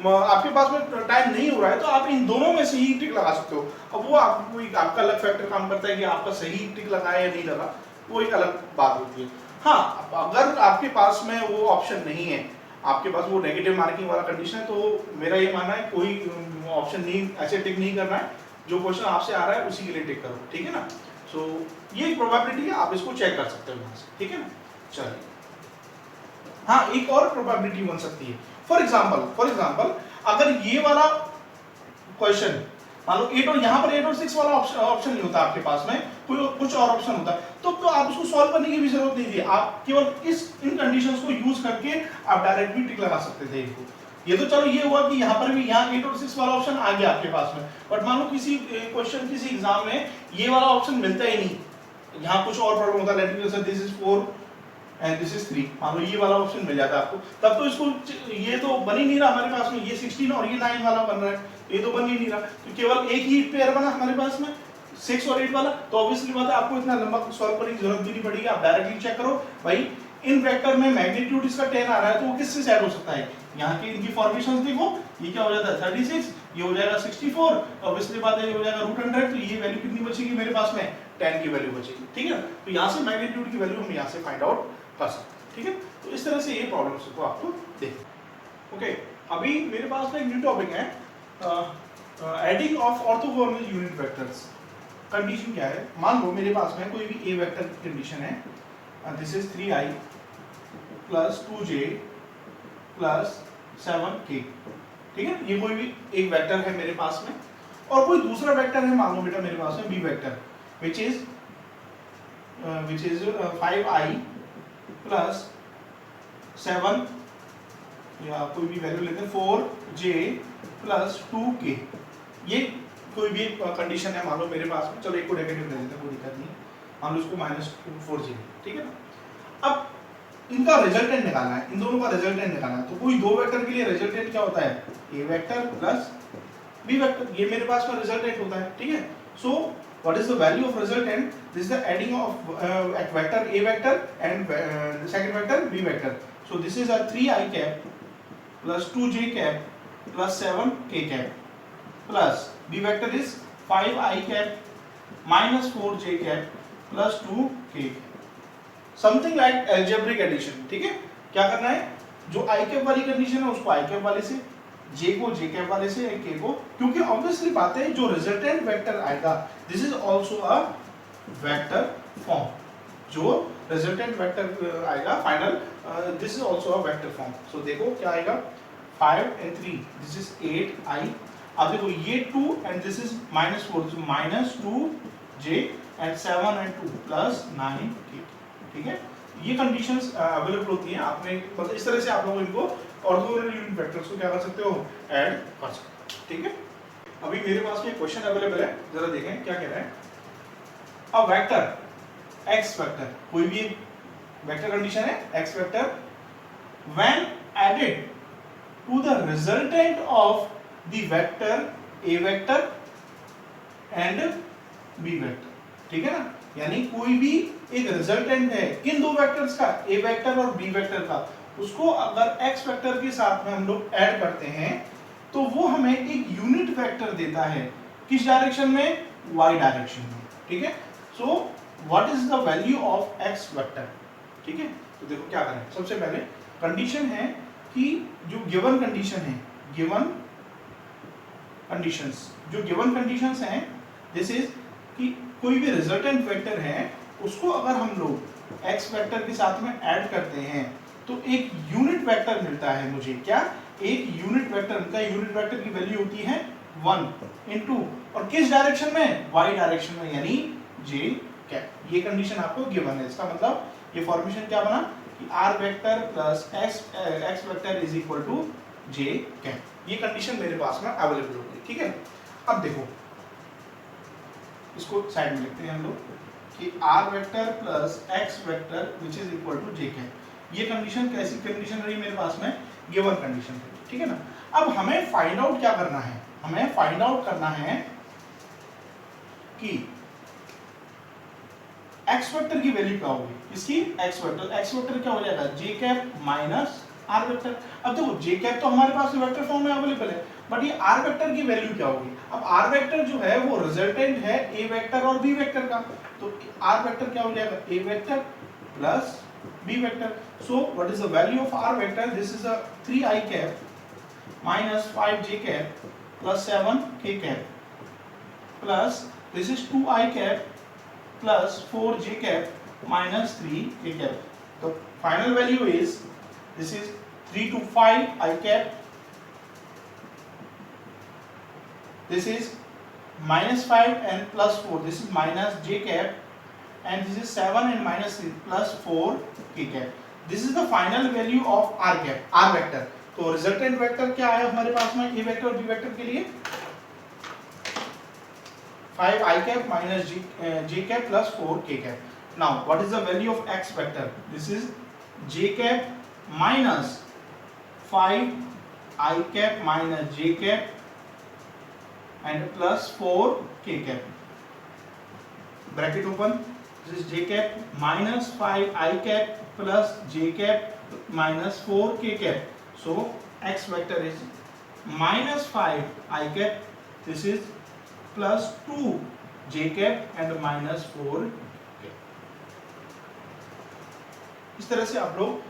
आपके पास में टाइम नहीं हो रहा है तो आप इन दोनों में से ही टिक लगा सकते हो। अब वो आपका अलग फैक्टर काम करता है कि आपका सही टिक लगा या नहीं लगा, वो एक अलग बात होती है। हाँ, अगर आपके पास में वो ऑप्शन नहीं है, आपके पास वो नेगेटिव मार्किंग वाला कंडीशन है, तो मेरा ये मानना है कोई ऑप्शन नहीं, ऐसे टिक नहीं करना है, जो क्वेश्चन आपसे आ रहा है उसी के लिए टिक करो, ठीक है ना। सो ये प्रोबेबिलिटी है, आप इसको चेक कर सकते हो यहाँ से, ठीक है ना। चलिए, हाँ एक और प्रोबेबिलिटी बन सकती है। फॉर एग्जांपल अगर ये वाला क्वेश्चन मान लो 8 और यहाँ पर 8 और 6 वाला ऑप्शन नहीं होता आपके पास में, कोई कुछ और ऑप्शन होता, तो आप उसको सॉल्व करने की भी जरूरत नहीं थी, आप केवल इन कंडीशंस को यूज करके आप डायरेक्ट भी टिक लगा सकते थे इनको। ये तो चलो ये हुआ कि यहाँ पर भी यहाँ 8 और 6 वाला ऑप्शन आ गया आपके पास में, बट मान लो किसी क्वेश्चन किसी एग्जाम में ये वाला ऑप्शन मिलता ही नहीं, यहाँ कुछ और प्रॉब्लम होता है, this is 4 and this is 3, मान लो ये वाला ऑप्शन मिल जाता है आपको, तब तो इसको ये तो बन ही नहीं रहा हमारे पास में, ये 16 और ये 9 वाला बन रहा है, ये तो बन ही नहीं रहा, तो केवल एक ही पेयर बना हमारे पास में 6 और 8 वाला। तो ऑब्वियसली बात है आपको इतना लंबा सॉल्व करने की जरूरत भी नहीं पड़ेगी, आप डायरेक्टली चेक करो भाई इन वेक्टर में मैग्नीट्यूड इसका 10 आ रहा है तो वो किससे सेट हो सकता है, यहाँ की इनकी फॉर्मेशंस देखो, ये क्या हो जाता है 36, ये हो जाएगा 64, ऑब्वियसली बात है ये हो जाएगा √100, तो ये वैल्यू कितनी बचेगी मेरे पास में 10 की वैल्यू बचेगी, ठीक है। तो यहाँ से मैग्नीट्यूड की वैल्यू हम यहाँ से फाइंड आउट कर सकते हैं, ठीक है। तो इस तरह से ये प्रॉब्लम्स को आपको देखें। ओके, अभी मेरे पास में एक न्यू टॉपिक है, adding of orthogonal unit vectors. Condition क्या है, मान लो मेरे पास में कोई भी ए वेक्टर की कंडीशन है, this is 3i plus 2j plus 7k, ठीक है। ये कोई भी एक वेक्टर है मेरे पास में, और कोई दूसरा वेक्टर है, मान लो बेटा मेरे पास में B vector which is 5i plus 7 या कोई भी वैल्यू लेते हैं 4j प्लस 2k, ये कोई भी कंडीशन है मान लो मेरे पास में, चलो एक को नेगेटिव ले लेते हैं, कोई दिक्कत नहीं, मान लो इसको -4j, ठीक है ना। अब इनका रिजल्टेंट निकालना है, इन दोनों का रिजल्टेंट निकालना है, तो कोई दो वेक्टर के लिए रिजल्टेंट क्या होता है, A vector plus B vector, ये मेरे पास में रिजल्टेंट होता है, ठीक है। सो what is the value of resultant, this is the adding of at vector a vector and the second vector b vector, so this is a 3i cap plus 2j cap plus 7k cap plus b vector is 5i cap minus 4j cap plus 2k, something like algebraic addition, ठीक है। क्या करना है, जो i cap वाली condition है उसको i cap वाले से, j को j cap वाले से, k को, क्योंकि ऑब्वियसली बात है जो रिजल्टेंट वेक्टर आएगा this is also a vector form, जो रिजल्टेंट वेक्टर आएगा final this is also a vector form. So देखो क्या आएगा 5 and 3 दिस इज 8i, अब देखो ये 2 and this is -4, so -2j and 7 and 2 plus 9k, ठीक है। ये कंडीशंस अवेलेबल होती हैं, आपने मतलब इस तरह से आप लोग इनको ऑर्थोगोनल यूनिट वेक्टर्स को क्या कर सकते हो, ऐड कर सकते हो, ठीक है। अभी मेरे पास में क्वेश्चन अवेलेबल है, जरा देखें क्या कह रहा है। अ वेक्टर x वेक्टर, कोई भी वेक्टर कंडीशन है x vector, when added to the resultant of the vector a vector and b vector, ठीक है ना। यानी कोई भी एक रिजल्टेंट है किन दो वेक्टर्स का, a वेक्टर और b वेक्टर का, उसको अगर x वेक्टर के साथ में हम लोग ऐड करते हैं तो वो हमें एक यूनिट वेक्टर देता है, किस डायरेक्शन में, y डायरेक्शन में, ठीक है। So what is the value of x vector. ठीक है, तो देखो क्या करें, सबसे पहले कंडीशन है कि जो गिवन कंडीशन है, गिवन कंडीशंस, जो गिवन कंडीशंस हैं दिस इज कि कोई भी रिजल्टेंट वेक्टर है उसको अगर हम लोग एक्स वेक्टर के साथ में ऐड करते हैं तो एक यूनिट वेक्टर मिलता है मुझे। क्या? एक यूनिट वेक्टर मिलता है। यूनिट वेक्टर की वैल्यू होती है 1 इंटू, और किस डायरेक्शन में? वाई डायरेक्शन में, यानी जे कैप। ये कंडीशन आपको गिवन है। इसका मतलब ये फॉर्मेशन क्या बना कि R vector plus X vector is equal to J cap. ये कंडीशन मेरे पास में अवेलेबल होगी। ठीक है, अब देखो इसको साइड में लिखते हैं हम लोग कि R vector plus X vector which is equal to J cap. ये कंडीशन कैसी कंडीशन रही मेरे पास में? गिवन कंडीशन रही। ठीक है ना। अब हमें फाइंड आउट क्या करना है? हमें फाइंड आउट करना है कि एक्स वेक्टर की वैल्यू क्या होगी। इसकी एक्स वेक्टर क्या हो जाएगा? जे कैप माइनस आर वेक्टर। अब देखो जे कैप तो हमारे पास वेक्टर फॉर्म में अवेलेबल है, बट ये आर वेक्टर की वैल्यू क्या होगी? अब आर वेक्टर जो है वो रिजल्टेंट है ए वेक्टर और बी वेक्टर का, तो आर वेक्टर क्या हो जाएगा? A vector plus b vector. So what is the value of r vector? This is a 3i cap minus 5j cap plus 7k cap plus this is 2i cap plus 4j cap minus 3k cap. The final value is this is 3 to 5 I cap, this is minus 5 and plus 4, this is minus j cap, and this is 7 and minus 3 plus 4 k cap. This is the final value of r cap, r vector. तो resultant vector क्या है हमारे पास में ए vector और B vector के लिए? 5 i cap minus j cap plus 4 k cap. Now what is the value of x vector? This is j cap minus 5 i cap minus j cap and plus 4 k cap. Bracket open. This is j cap minus 5 I cap plus j cap minus 4 k cap. So x vector is minus 5 I cap, this is plus 2 j cap and minus 4 k. इस तरह से आप लोग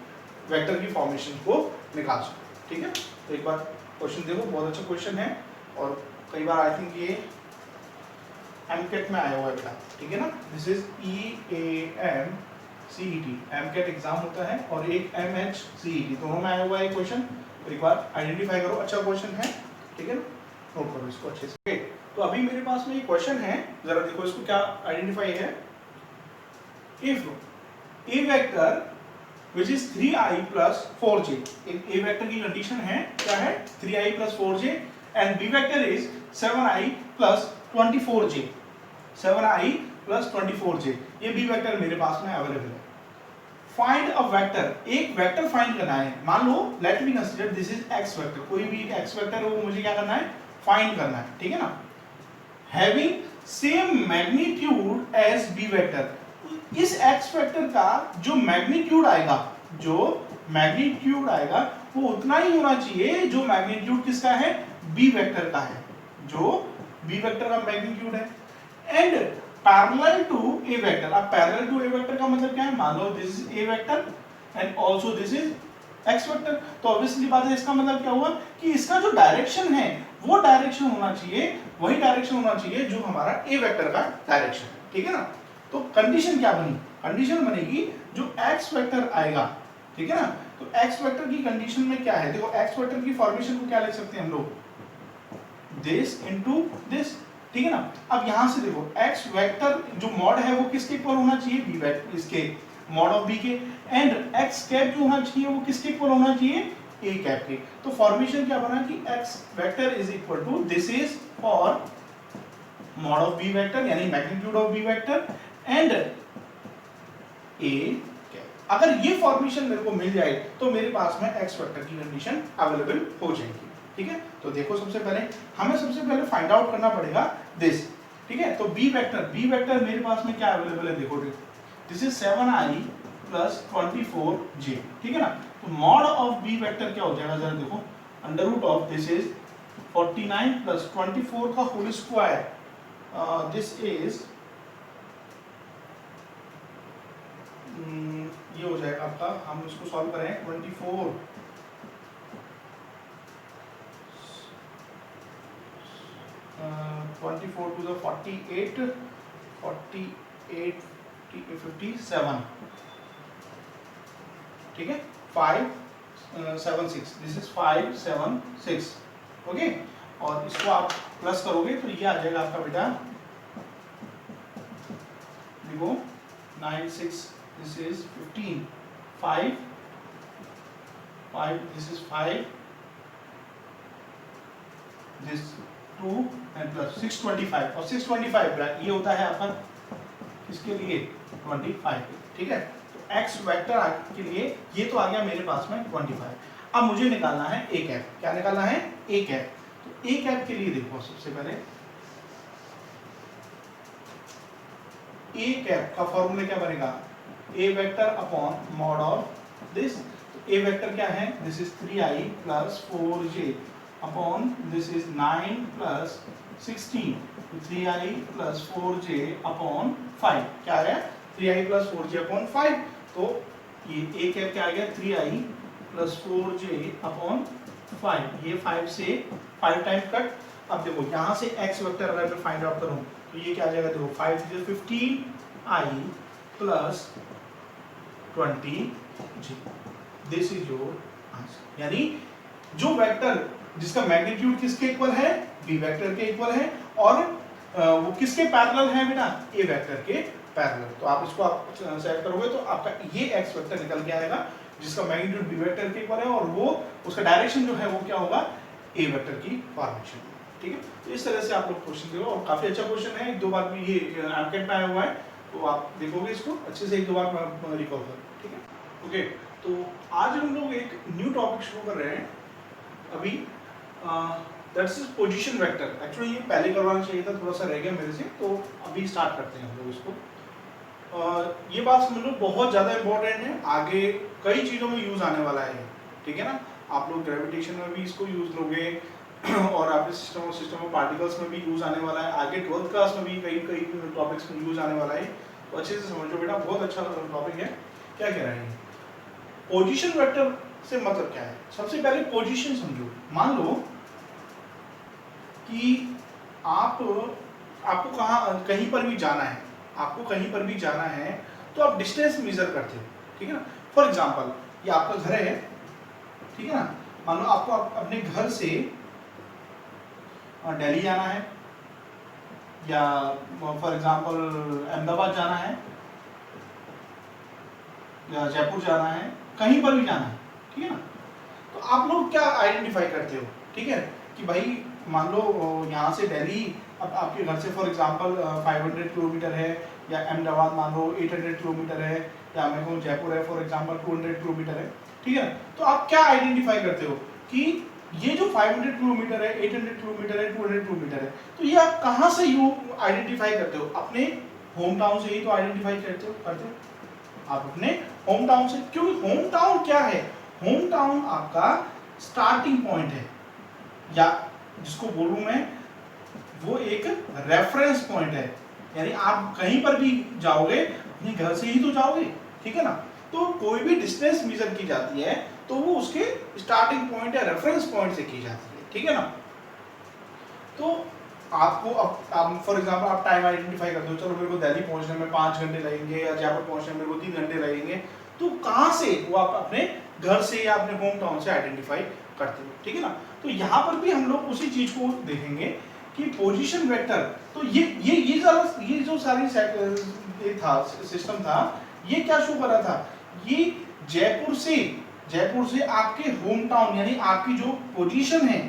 vector की formation को निकाल सकते। ठीक है, तो एक बार क्वेश्चन देखो, बहुत अच्छा क्वेश्चन है और कई बार आई थिंक ये एमकेट में आया हुआ है। ठीक है ना। This is EAM CET, AMCAT exam होता है और एक MH CET, दोनों में आया हुआ है क्वेश्चन। तो एक बार आइडेंटिफाई करो, अच्छा क्वेश्चन है। ठीक है ना, नोट करो इसको अच्छे से। तो अभी मेरे पास में ये क्वेश्चन है, जरा देखो इसको क्या आइडेंटिफाई है। If A vector which is 3i plus 4j, एक ए वेक्टर की कंडीशन है क्या है? 3i plus 4j and B vector is 7i plus 24j, 7i plus 24j। ये बी वेक्टर मेरे पास में अवेलेबल है। फाइंड अ वेक्टर, एक वेक्टर फाइंड करना है। मान लो let me consider this is X vector, कोई भी एक एक्स वेक्टर है वो मुझे क्या करना है? फाइंड करना है। ठीक है ना। Having same magnitude as B vector, इस एक्स वेक्टर का जो मैग्नीट्यूड आएगा, जो मैग्नीट्यूड आएगा वो उतना ही होना चाहिए जो मैग्नीट्यूड किसका है? बी वेक्टर का है, जो बी वेक्टर का मैग्नीट्यूड है। And parallel to A vector. अब पैरेलल टू ए वेक्टर का मतलब क्या है? मान लो this is A vector and also this is X vector, तो ऑब्वियसली बात है इसका मतलब क्या हुआ कि इसका जो डायरेक्शन है वो डायरेक्शन होना चाहिए, वही डायरेक्शन होना चाहिए जो हमारा ए वेक्टर का डायरेक्शन है। ठीक है ना। तो कंडीशन क्या बनी? कंडीशन बनेगी जो एक्स वेक्टर आएगा। ठीक है ना। तो एक्स वेक्टर की कंडीशन में क्या है? देखो एक्स वेक्टर की फॉर्मेशन को क्या लिख सकते हैं हम लोग? This into this. ठीक है ना। अब यहां से देखो एक्स वेक्टर जो मॉड है वो किसके इक्वल होना चाहिए? बी वेक्टर, इसके मॉड ऑफ बी के। एंड एक्स कैप जो होना चाहिए वो किसके इक्वल होना चाहिए? ए कैप के। तो फॉर्मेशन क्या बना कि X vector is equal to this is for mod of B vector यानी magnitude of B vector and A cap. अगर ये फॉर्मेशन मेरे को मिल जाए तो मेरे पास में एक्स वेक्टर की कंडीशन अवेलेबल हो जाएगी। ठीक है, तो देखो सबसे पहले फाइंड आउट करना पड़ेगा दिस। ठीक है, तो बी वेक्टर मेरे पास में क्या अवेलेबल है? देखो this is 7i plus 24j। ठीक है ना। तो मॉड ऑफ बी वेक्टर क्या हो जाएगा? जरा देखो, under root of this is 49 plus 24 का होल स्क्वायर, दिस इज ये हो जाएगा आपका, हम इसको सॉल्व करें 24 24 टू द 48 57, ठीक है, 576, दिस इज 576, ओके। और इसको आप प्लस करोगे तो ये आ जाएगा आपका बेटा, देखो 9 6, this is 15, 5 5, this is 5, this 2 and plus 625, और 625 ये होता है आपका किसके लिए, 25, ठीक है। तो x वेक्टर के लिए ये तो आ गया मेरे पास में 25। अब मुझे निकालना है a कैप, क्या निकालना है, a कैप। तो a कैप के लिए देखो सबसे पहले a कैप का फॉर्मूला क्या बनेगा, a vector upon mod of this. तो a वेक्टर क्या है, this is 3i plus 4j upon this is 9 plus 16, 3i plus 4j upon 5, क्या है 3i प्लस 4j अपॉन 5। तो ये a कैप क्या आ गया, 3i प्लस 4j अपॉन 5, ये 5 से 5 टाइम कट। अब देखो यहाँ से x वेक्टर अगर मैं फाइंड आउट करूँ तो ये क्या आ जाएगा, देखो 5 से 15i plus 20j, this is your answer. यानी जो वेक्टर जिसका मैग्नीट्यूड किसके इक्वल है, बी वेक्टर के इक्वल है, और वो किसके पैरेलल है बेटा, ए वेक्टर के पैरेलल। तो आप इसको आप सेट करोगे तो आपका ये एक्स वेक्टर निकल के आएगा जिसका मैग्नीट्यूड बी वेक्टर के इक्वल है, और वो उसका डायरेक्शन जो है वो क्या होगा, ए वेक्टर की फॉर्मेशन, ठीक है। तो इस तरह से आप लोग क्वेश्चन देखो, और काफी अच्छा क्वेश्चन है, एक दो बार भी ये एमकेट में आया हुआ है, तो आप देखोगे इसको अच्छे से एक दो बार रिकॉल करो, ठीक है। ओके, तो आज हम लोग एक न्यू टॉपिक शुरू कर रहे हैं अभी, that's is position vector. Actually ये पहले करवाना चाहिए था, थोड़ा सा रह गया मेरे से, तो अभी स्टार्ट करते हैं हम लोग इसको। ये बात समझ लो बहुत ज़्यादा इंपॉर्टेंट है, आगे कई चीज़ों में यूज़ आने वाला है, ठीक है ना। आप लोग ग्रेविटेशन में भी इसको यूज़ लोगे और आपके सिस्टम ऑफ पार्टिकल्स में भी यूज़ आने वाला है, आगे 12th क्लास में भी कई टॉपिक्स में यूज़ आने वाला है। तो अच्छे से समझो बेटा, बहुत अच्छा टॉपिक है। क्या कह रहे हैं, पोजीशन वेक्टर से मतलब क्या है। सबसे पहले पोजीशन समझो। मान लो कि आपको कहीं पर भी जाना है, आपको कहीं पर भी जाना है तो आप डिस्टेंस मेजर करते हो, ठीक है ना। फॉर एग्जांपल ये आपका घर है, ठीक है ना। मान लो आपको अपने घर से दिल्ली जाना है, या फॉर एग्जांपल अहमदाबाद जाना है, या जयपुर जाना है, कहीं पर भी जाना है, ठीक है ना। तो आप लोग क्या आइडेंटिफाई करते हो, ठीक है, कि भाई मान लो यहाँ से दिल्ली, अब आपके घर से फॉर एग्जांपल 500 किलोमीटर है, या अहमदाबाद मान लो 800 किलोमीटर है, या मैं कहूँ जयपुर है फॉर एग्जांपल 200 किलोमीटर है, ठीक है। तो आप क्या आइडेंटिफाई करते हो कि ये जो 500 किलोमीटर है, 800 किलोमीटर है, 200 किलोमीटर है, तो ये आप कहाँ से यू आइडेंटिफाई करते हो, अपने होम टाउन से ही तो आइडेंटिफाई करते हो आप अपने होम टाउन से। क्योंकि होम टाउन क्या है, होम टाउन आपका स्टार्टिंग पॉइंट है, या जिसको बोलूं मैं वो एक रेफरेंस पॉइंट है। यानी आप कहीं पर भी जाओगे अपने घर से ही तो जाओगे, ठीक है ना। तो कोई भी डिस्टेंस मेजर की जाती है तो वो उसके स्टार्टिंग पॉइंट या रेफरेंस पॉइंट से की जाती है, ठीक है ना। तो आपको अब फॉर एग्जांपल आप टाइम आइडेंटिफाई करते हो, चलो मेरे को दिल्ली पहुंचने में 5 घंटे लगेंगे, या जयपुर पहुंचने में मेरे को 3 घंटे लगेंगे। तो कहाँ से वो आप अपने घर से या अपने होम टाउन से आइडेंटिफाई करते हो, ठीक है ना। तो यहाँ पर भी हम लोग उसी चीज को देखेंगे कि पोजीशन वेक्टर, तो ये जो सारी था सिस्टम था, ये क्या शो कर रहा था, ये जयपुर से आपके होम टाउन, यानी आपकी जो पोजीशन है,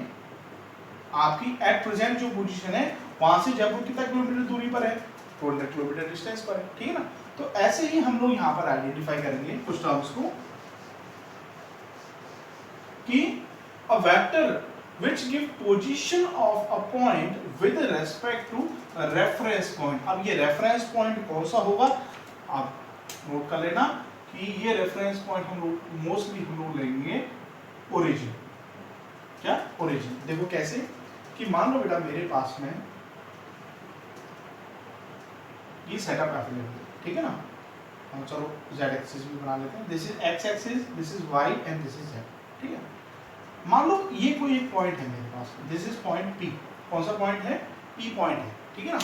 आपकी एट प्रेजेंट जो पोजीशन है, वहां से जयपुर कितना किलोमीटर दूरी पर है, 200 किलोमीटर डिस्टेंस पर है, ठीक है ना। तो ऐसे ही हम लोग यहाँ पर आइडेंटिफाई करेंगे कुछ टर्म्स को, कि a vector which give position of a point with respect to a reference point। अब ये reference point कौन सा होगा, आप नोट कर लेना कि ये reference point हम लोग मोस्टली लेंगे ओरिजिन। क्या ओरिजिन, देखो कैसे, कि मान लो बेटा मेरे पास में ये सेटअप अवेलेबल है, ठीक है ना। चलो z एक्सिस भी बना लेते हैं, this is x axis, this is y and this is z, ठीक है। मान लो ये कोई एक पॉइंट है मेरे पास, दिस इज पॉइंट P, कौन सा पॉइंट है, P पॉइंट है, ठीक है ना।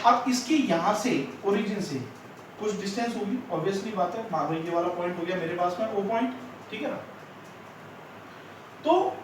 अब इसके यहाँ से ओरिजिन से कुछ डिस्टेंस होगी, ऑब्वियसली बात है, मान लो ये वाला पॉइंट हो गया मेरे पास में O पॉइंट, ठीक है ना। तो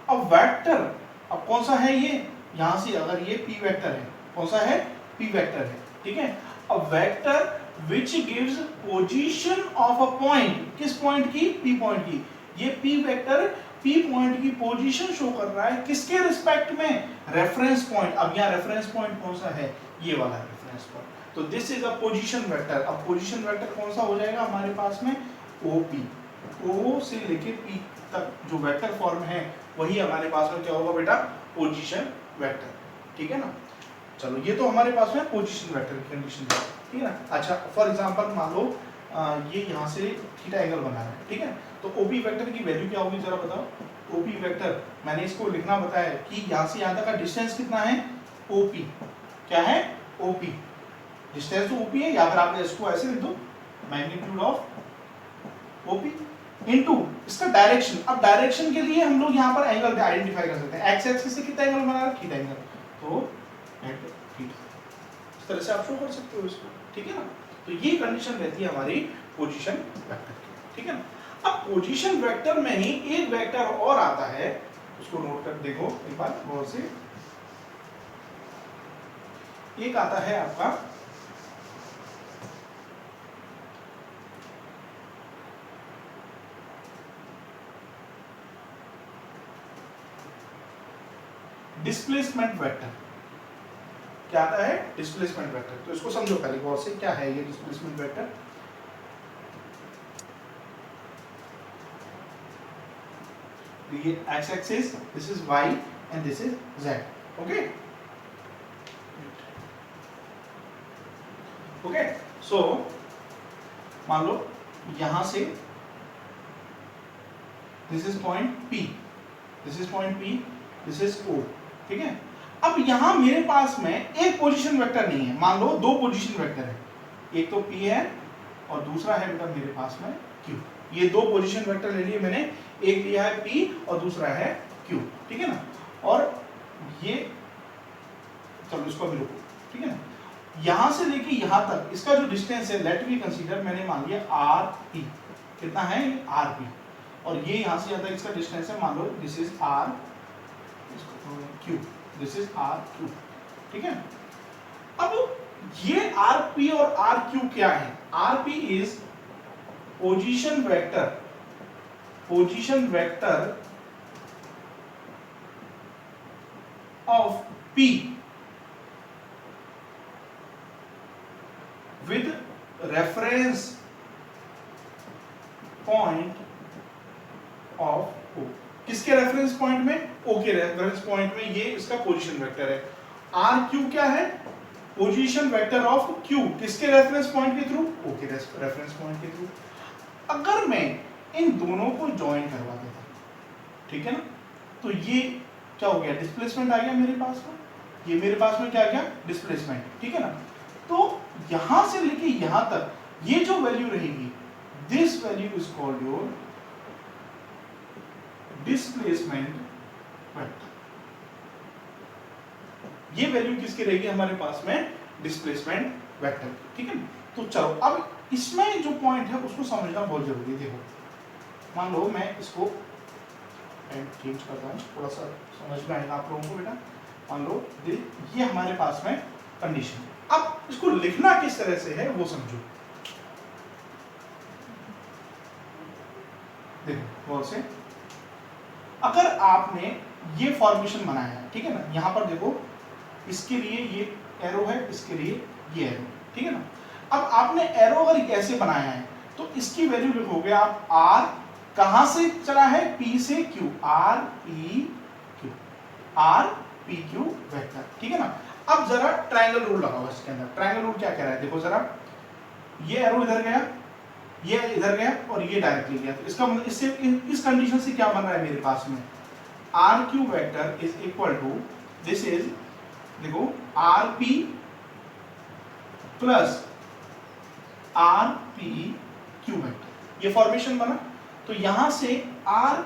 अब वेक्टर, अब कौन सा है ये, यहाँ से अगर ये P वेक्टर है, कौन सा है, P वेक्टर है, ठीक है। अब vector which gives position of a point, किस पॉइंट की, P पॉइंट की, ये P वेक्टर P पॉइंट की पोजीशन शो कर रहा है किसके रिस्पेक्ट में, रेफरेंस पॉइंट। अब यहाँ रेफरेंस पॉइंट कौन सा है, ये वाला रेफरेंस पॉइंट, तो this is a position vector. अब पोजीशन वेक्टर कौन सा हो जाएगा हमारे पास में, OP, O से लेके P तक जो वेक्टर फॉर्म है वही हमारे पास में क्या होगा बेटा, पोजीशन वेक्टर, ठीक है ना। चलो ये तो हमारे पास में पोजीशन वेक्टर की कंडीशन है, ठीक है ना। अच्छा फॉर एग्जांपल मान लो ये यहाँ से थीटा एंगल बना है, ठीक है, तो OP वेक्टर की वैल्यू क्या होगी जरा बताओ। OP वेक्टर मैंने इसको लिखना बताया कि यहाँ से यहाँ तक का डिस्टेंस कितना है, OP, क्या है, OP, डिस्टेंस तो OP है, या फिर आप इसको ऐसे लिख दो, मैग्नीट्यूड ऑफ OP इनटू इसका डायरेक्शन। अब डायरेक्शन के लिए हम लोग यहाँ पर एंगल आइडेंटिफाई कर सकते हैं, एक्स एक्सिस से कितना एंगल बना रहा है, थीटा एंगल, तो थीटा, इस तरह से आप शो कर सकते हो इसको, ठीक है ना। तो ये कंडीशन रहती है हमारी पोजीशन वेक्टर की, ठीक है ना। अब पोजीशन वेक्टर में ही एक वेक्टर और आता है, उसको नोट कर देखो एक बार गौर से, एक आता है आपका डिस्प्लेसमेंट वेक्टर। क्या आता है, डिस्प्लेसमेंट वेक्टर। तो इसको समझो पहले गौर से, क्या है ये डिस्प्लेसमेंट वेक्टर। ये x axis, this is y and this is z, okay okay. So मान लो यहां से this is point P, this is point P, this is O, ठीक है। अब यहां मेरे पास में एक पोजीशन वेक्टर नहीं है, मान लो दो पोजीशन वेक्टर है, एक तो P है और दूसरा है बेटा मेरे पास में Q। ये दो पोजीशन वेक्टर ले लिए मैंने, एक लिया है P और दूसरा है Q, ठीक है ना। और ये चलो इसको अभी रुको, ठीक है ना। यहां से लेके यहां तक इसका जो डिस्टेंस है, लेट वी कंसीडर, मैंने मान लिया RP, कितना है RP, और ये यहां से यहां तक इसका डिस्टेंस है, मान लो this is RQ, this is RQ, ठीक है। अब ये RP और RQ क्या है, RP is position vector, position vector of P with reference point of O। किसके रेफरेंस पॉइंट में, O के रेफरेंस पॉइंट में ये इसका पोजीशन वेक्टर है। RQ क्या है, पोजीशन वेक्टर ऑफ Q, किसके रेफरेंस पॉइंट के थ्रू, O के रेफरेंस पॉइंट के थ्रू। अगर मैं इन दोनों को ज्वाइन करवा देता, ठीक है ना, तो ये क्या हो गया, डिस्प्लेसमेंट आ गया मेरे पास में, ये मेरे पास में क्या आ गया, डिस्प्लेसमेंट, ठीक है ना। तो यहां से लेके यहां तक ये जो वैल्यू रहेगी, this value is called your displacement vector. ये वैल्यू किसकी रहेगी हमारे पास में, डिस्प्लेसमेंट वेक्टर, ठीक है। तो चलो अब इसमें जो पॉइंट है उसको समझना बहुत जरूरी है। देखो मान लो मैं इसको चेंज करता हूँ, थोड़ा सा समझ में आएगा आप लोगों को बेटा। मान लो ये हमारे पास में कंडीशन, अब इसको लिखना किस तरह से है वो समझो। देखो गौर से, अगर आपने ये फॉर्मेशन बनाया है, ठीक है ना, यहां पर देखो इसके लिए ये एरो है, इसके लिए ये एरो, ठीक है ना। अब आपने एरो अगर ऐसे बनाया है तो इसकी वैल्यू लिखोगे आप R, कहां से चला है, P से Q, RPQ, RPQ वेक्टर, ठीक है ना। अब जरा ट्रायंगल रूल लगाओ इसके अंदर। ट्रायंगल रूल क्या कह रहा है, देखो जरा, ये एरो इधर गया, ये इधर गया और ये डायरेक्टली गया, तो इसका मतलब इससे इस कंडीशन से क्या बन रहा है मेरे पास में, RQ vector is equal to, this is देखो RP plus R P Q vector, ये फॉर्मेशन बना। तो यहां से आर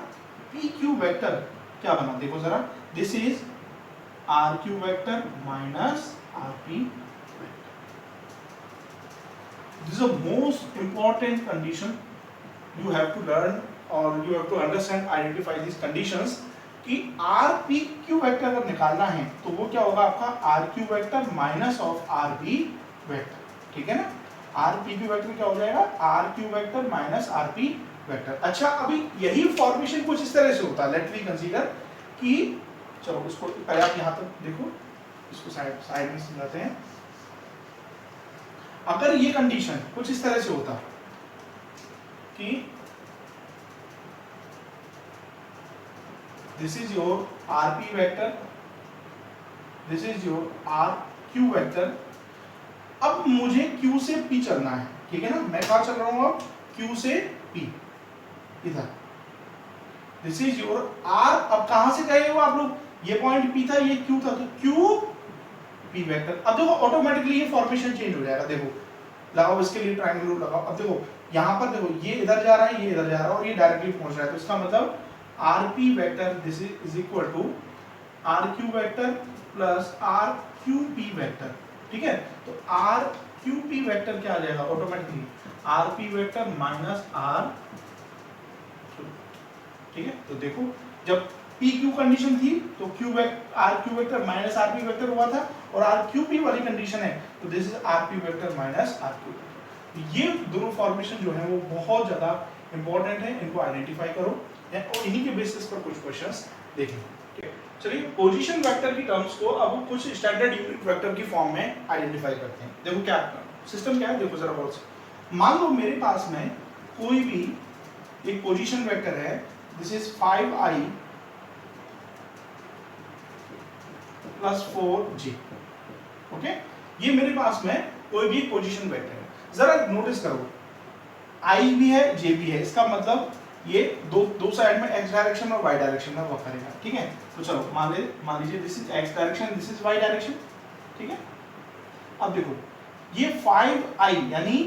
पी क्यू वेक्टर क्या बना, देखो जरा, this is R Q vector minus R P vector. This is the most important condition you have to learn or you have to understand, identify these conditions कि R P Q vector अगर निकालना है तो वो क्या होगा आपका R Q vector minus of R P vector, ठीक है ना। आर पी क्यू वेक्टर क्या हो जाएगा, R Q vector minus R P vector. अच्छा, अभी यही फॉर्मेशन कुछ इस तरह से होता है, लेट वी कंसीडर कि, चलो इसको पहले आप यहां तक देखो, इसको साइड में समझाते हैं। अगर ये कंडीशन कुछ इस तरह से होता कि this is your rp vector, this is your rq vector। अब मुझे q से p चलना है, ठीक है ना, मैं कहां चल रहा हूं अब, q से p इधर। this is your r, अब कहां से गए हो आप लोग, ये पॉइंट p था, ये q था, तो q p वेक्टर। अब देखो ऑटोमेटिकली ये फॉर्मेशन चेंज हो जाएगा, देखो लगाओ इसके लिए ट्रायंगल रूल लगाओ। अब देखो यहां पर देखो, ये इधर जा रहा है, ये इधर जा रहा है और ये डायरेक्टली पहुंच रहा है, तो इसका मतलब rp vector this is equal to rq vector plus rqp vector, ठीक है। तो rqp वेक्टर क्या आ जाएगा automatically, rp vector minus r, ठीक है। तो देखो जब pq कंडीशन थी तो rq vector minus rp vector हुआ था, और rqp वाली कंडीशन है तो this is rp vector minus rq। ये दोनों फॉर्मेशन जो है वो बहुत ज्यादा इंपॉर्टेंट है, इनको आइडेंटिफाई करो और इन्हीं के बेसिस पर कुछ क्वेश्चंस देखेंगे। चलिए पोजीशन वेक्टर की टर्म्स को अब कुछ स्टैंडर्ड यूनिट वेक्टर की फॉर्म में आइडेंटिफाई करते हैं। देखो क्या सिस्टम क्या है, देखो जरा बहुत से। मान लो मेरे पास में कोई भी एक पोजीशन वेक्टर है, this is 5i plus 4j, okay. ये मेरे पास में कोई भी पोजीशन वेक्टर है, जरा नोटिस करो i भी है j भी है, इसका मतलब ये दो साइड में x डायरेक्शन और y डायरेक्शन में वर्क करेगा, ठीक है। तो चलो मान लीजिए this is x direction, this is y direction, ठीक है। अब देखो ये 5i यानी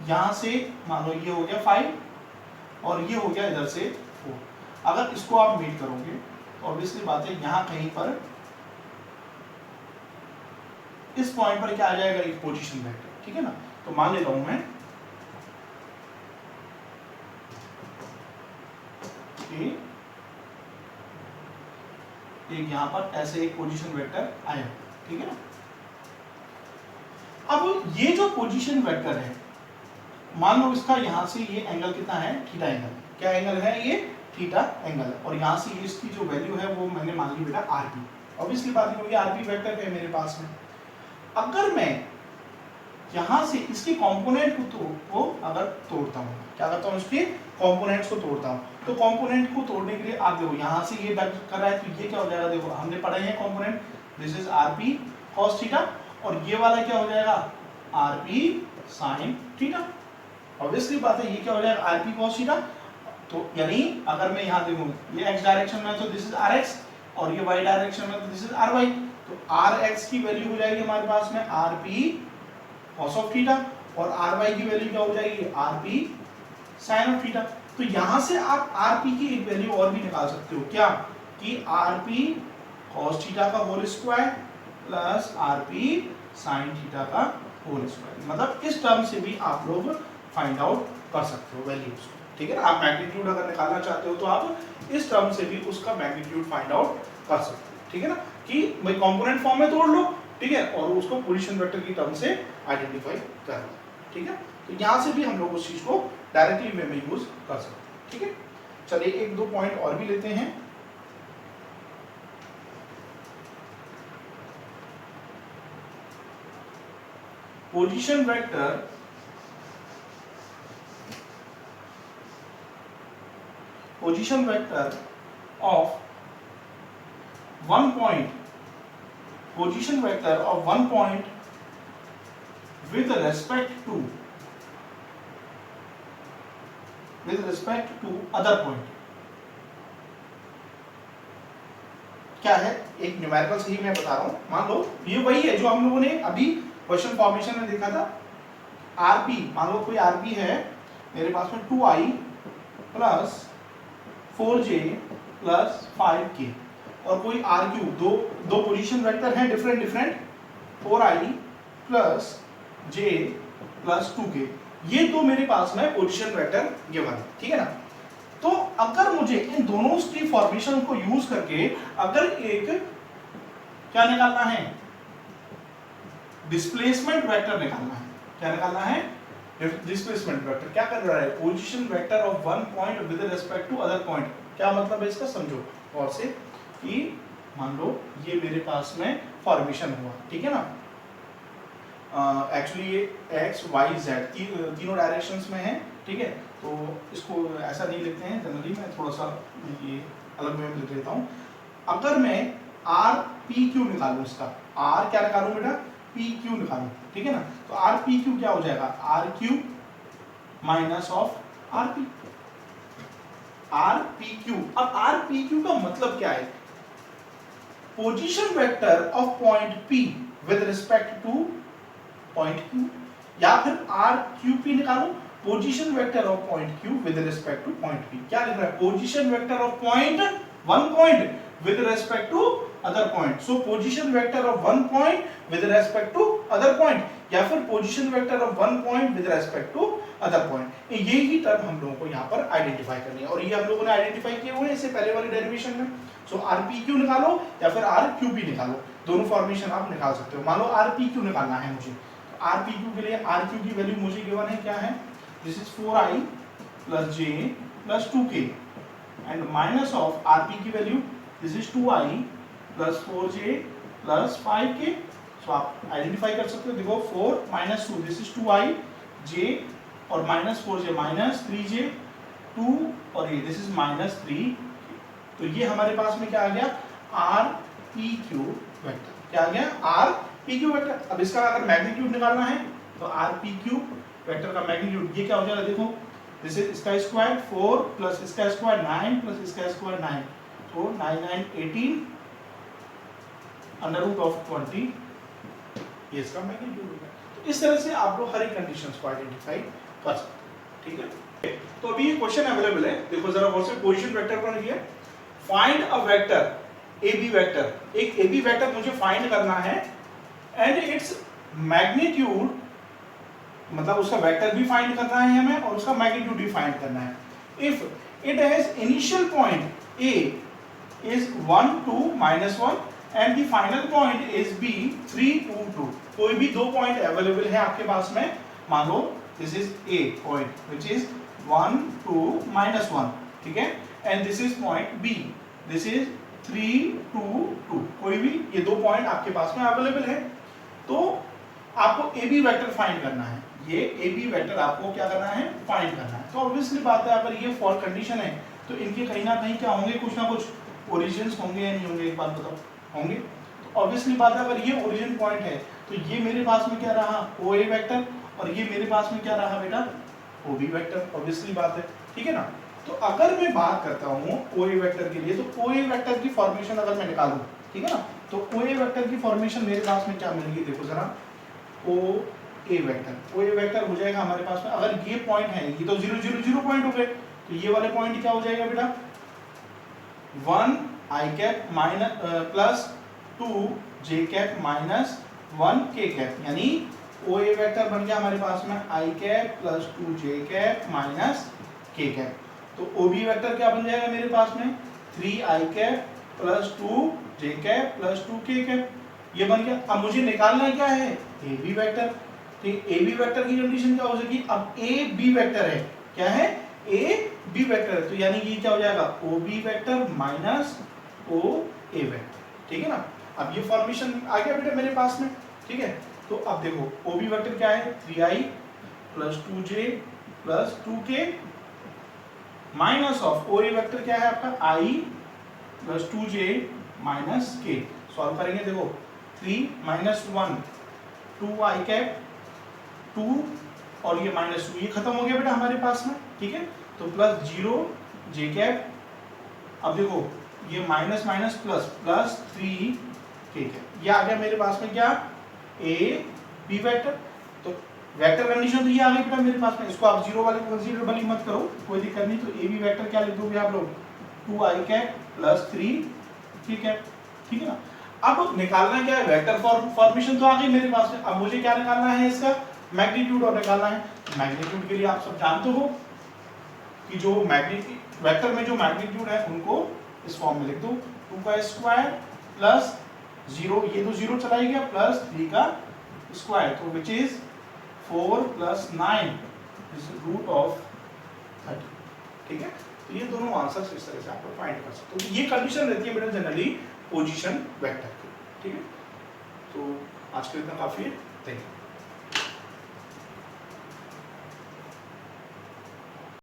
यहां से मान लो ये हो गया 5 और ये हो गया इधर से 4। अगर इसको आप मीट करोगे तो ऑब्वियसली बात है यहां कहीं पर इस पॉइंट पर क्या आ जाएगा, एक पोजीशन वेक्टर, ठीक है ना। तो मान लेता हूं मैं कि एक यहां पर ऐसे एक पोजीशन वेक्टर आया, ठीक है ना। अब ये जो पोजीशन वेक्टर है, मान लो इसका यहां से ये एंगल कितना है, थीटा एंगल। क्या एंगल है, ये थीटा एंगल। और यहां से इसकी जो वैल्यू है वो मैंने मान ली बेटा आरपी। ऑब्वियसली बात है क्योंकि आरपी वेक्टर है मेरे पास में। अगर मैं यहां से इसके कंपोनेंट को अगर तोड़ता हूं, क्या करता हूं, इसके कंपोनेंट्स को तोड़ता हूं, तो कंपोनेंट को तोड़ने के लिए आप देखो यहां से ये वेक्टर कर रहा है तो ये क्या हो जाएगा, देखो हमने पढ़े हैं component, this is RP cos theta और ये वाला क्या हो जाएगा आरपी sin थीटा। ऑब्वियसली बात है ये क्या हो जाएगा आरपी cos थीटा। तो यानी अगर मैं यहां देखूं ये x डायरेक्शन में तो दिस इज rx और ये y डायरेक्शन में तो दिस इज ry। तो rx की वैल्यू हो जाएगी हमारे पास में rp cos ऑफ थीटा और ry की वैल्यू क्या हो जाएगी rp sin ऑफ थीटा। तो यहां से आप rp की एक वैल्यू और भी निकाल सकते हो, क्या कि rp cos थीटा का whole square plus rp sin theta का होल स्क्वायर। मतलब इस टर्म से भी आप लोग फाइंड आउट कर सकते हो वैल्यूज, ठीक है ना। आप मैग्नीट्यूड अगर निकालना चाहते हो तो आप इस टर्म से भी उसका मैग्नीट्यूड फाइंड आउट कर सकते हो, ठीक है ना। कि भाई कंपोनेंट फॉर्म में तोड़ लो, ठीक है, और उसको पोजीशन वेक्टर की टर्म से आइडेंटिफाई कर लो, ठीक है। तो यहां से भी हम लोग उस चीज को डायरेक्टली वे में यूज कर सकते हैं, ठीक है। चलिए एक दो पॉइंट और भी लेते हैं। Position vector of one point, position vector of one point with respect to other point। क्या है, एक न्यूमेरिकल से ही मैं बता रहा हूं। मान लो ये वही है जो हम लोगों ने अभी क्वेश्चन फॉर्मेशन में देखा था आरपी, मान लो कोई आरपी है मेरे पास में 2i plus 4j plus 5k, और कोई आरक्यू, दो पोजीशन वेक्टर हैं different 4i plus j plus 2k, ये दो मेरे पास में पोजीशन वेक्टर गिवन है, ठीक है ना। तो अगर मुझे इन दोनों की फॉर्मेशन को यूज करके अगर एक क्या निकालना है, डिस्प्लेसमेंट वेक्टर निकालना है, क्या निकालना है, डिस्प्लेसमेंट वेक्टर, क्या कर रहा है, position vector of one point with respect to other point. क्या मतलब है इसका, समझो और से कि मान लो ये मेरे पास में फॉर्मेशन हुआ, ठीक है ना, एक्चुअली ये एक्स वाई जेड तीनों डायरेक्शंस में है, ठीक है। तो इसको ऐसा नहीं लिखते हैं जनरली, मैं थोड़ा सा ये अलग वे में लिख लेता हूँ। अगर मैं आर पी क्यू निकालूं, इसका आर क्या निकालूं बेटा, पी क्यू निकालूं, ठीक है ना। तो आर पी क्यू क्या हो जाएगा, R Q minus of R P, R P Q. अब आर पी क्यू का मतलब क्या है, position vector of point P with respect to point Q, या फिर आर क्यू पी निकालो, position vector of point Q with respect to point P. क्या लिख रहा है, position vector of point, one point with respect to other point, so position vector of one point with respect to other point, या फिर position vector of one point with respect to other point. ये ही term हम लोगों को यहाँ पर identify करनी है, और ये हम लोगों ने आइडेंटिफाई किए हुए हैं इससे पहले वाली डेरिवेशन में। सो आर पी क्यू निकालो या फिर आर क्यू पी निकालो, दोनों फॉर्मेशन आप निकाल सकते हो। मान लो आर पी क्यू निकालना है मुझे, आर पी क्यू के लिए आर क्यू की वैल्यू मुझे गिवन है, क्या है, this is 4i plus j plus 2k and minus of R P की value this is 2i plus 4j plus 5k। So आप आइडेंटिफाई कर सकते हो, देखो 4 minus 2 this is 2i j और माइनस 4j माइनस 3j 2 और ये this is minus 3। तो ये हमारे पास में क्या आ गया, आर पी क्यू वेक्टर, क्या आ गया, आर पी क्यू वेक्टर। अब इसका अगर मैग्नीट्यूड निकालना है तो आर पी क्यू वेक्टर का मैग्नीट्यूड ये क्या हो जाएगा, देखो दिस इज इसका स्क्वायर 4 प्लस इसका स्क्वायर 9 प्लस इसका स्क्वायर 9, तो 9 9 18 अंडर रूट ऑफ 20, ये इसका मैग्नीट्यूड होगा। तो इस तरह से आप लोग हर एक कंडीशंस को आइडेंटिफाई कर सकते हैं, ठीक है। तो अभी ये क्वेश्चन अवेलेबल है, देखो जरा गौर से, पोजीशन वेक्टर पर लिखिए, find a vector A B vector, एक ए बी वेक्टर मुझे फाइंड करना है एंड इट्स मैग्नीट्यूड, मतलब उसका वेक्टर भी फाइंड करना है हमें और उसका मैग्नीट्यूड भी फाइंड करना है। If it has initial point A is 1 2 -1 and the final point is B 3 2 2, कोई भी दो पॉइंट अवेलेबल है आपके पास में, मान लो this is A point which is 1 2 -1, ठीक है, and this is point B, this is 3 2 2, कोई भी ये दो पॉइंट आपके पास में अवेलेबल है। तो आपको ए बी वेक्टर फाइंड करना है, ये ए बी वेक्टर आपको क्या करना है, फाइंड करना है। तो ऑब्वियसली बात है, अगर ये फॉर कंडीशन है तो इनके कहीं ना कहीं क्या होंगे, कुछ ना कुछ ओरिजिन्स होंगे या नहीं होंगे, एक बात बताओ, होंगे। तो ऑब्वियसली बात है, अगर ये ओरिजिन पॉइंट है तो ये मेरे पास में क्या रहा, ओ ए वेक्टर, और ये मेरे पास में क्या रहा बेटा, ओ बी वेक्टर, ऑब्वियसली बात है, ठीक है ना। तो अगर मैं बात करता हूँ ओ ए वेक्टर के लिए, तो ओ ए वेक्टर की फॉर्मेशन अगर मैं निकालूं, ठीक है ना, तो ओ ए वेक्टर की फॉर्मेशन मेरे पास में क्या मिलेगी, देखो जरा, ओ A vector, O A vector हो जाएगा हमारे पास में, अगर ये पॉइंट है, ये तो 0 0 0 पॉइंट हो गए, तो ये वाले पॉइंट क्या हो जाएगा बेटा, 1 i cap minus plus 2 j cap minus 1 k cap, यानी ओ ए वेक्टर बन गया हमारे पास में i cap plus 2 j cap minus k cap. तो ओ बी वेक्टर क्या बन जाएगा मेरे पास में, 3i cap plus 2 j cap plus 2 k cap, ये बन गया। अब मुझे निकालना क्या है, ए बी वेक्टर, तो ए बी वेक्टर की कंडीशन क्या हो जाएगी, अब ए बी वेक्टर है, क्या है, ए बी वेक्टर है, तो यानी ये क्या हो जाएगा, O B vector minus O A vector, ठीक है ना। अब ये फॉर्मेशन आ गया बेटा मेरे पास में, ठीक है। तो अब देखो ओ बी वेक्टर क्या है, 3i plus 2j plus 2k minus of O A vector क्या है आपका, i plus 2j minus k। Solve करेंगे, देखो 3 माइनस 1 2i कैप 2 और ये माइनस 2, ये खत्म हो गया बेटा हमारे पास में, ठीक है। तो प्लस 0 j कैप, अब देखो ये minus minus plus plus 3 k cap, ये आ गया मेरे पास में क्या, ए बी वेक्टर। तो वेक्टर कंडीशन तो ये आ गई बेटा मेरे पास में, इसको आप जीरो वाले कंसीडर वाली मत करो, कोई दिक्कत नहीं। तो ए बी वेक्टर क्या लिख दोगे आप लोग, 2i कैप प्लस 3 ठीक है, ठीक है ना। अब निकालना क्या है, वेक्टर फॉर्मेशन तो आ गई मेरे पास में, अब मुझे क्या निकालना है, इसका मैग्नीट्यूड और निकालना है। मैग्नीट्यूड के लिए आप सब जानते हो कि जो मैग्नीट्यूड वेक्टर में जो मैग्नीट्यूड है उनको इस फॉर्म में लिख दो, 2 का स्क्वायर प्लस 0, ये तो 0 चला ही गया, प्लस 3 का स्क्वायर, तो which is 4 plus 9 is root of 30, ठीक है। तो ये दोनों आंसर्स इस तरह से आप फाइंड कर सकते हो। तो ये कंडीशन रहती है बेटा जनरली पोजीशन वेक्टर की, ठीक है। तो आज के लिए इतना काफी है, थैंक यू।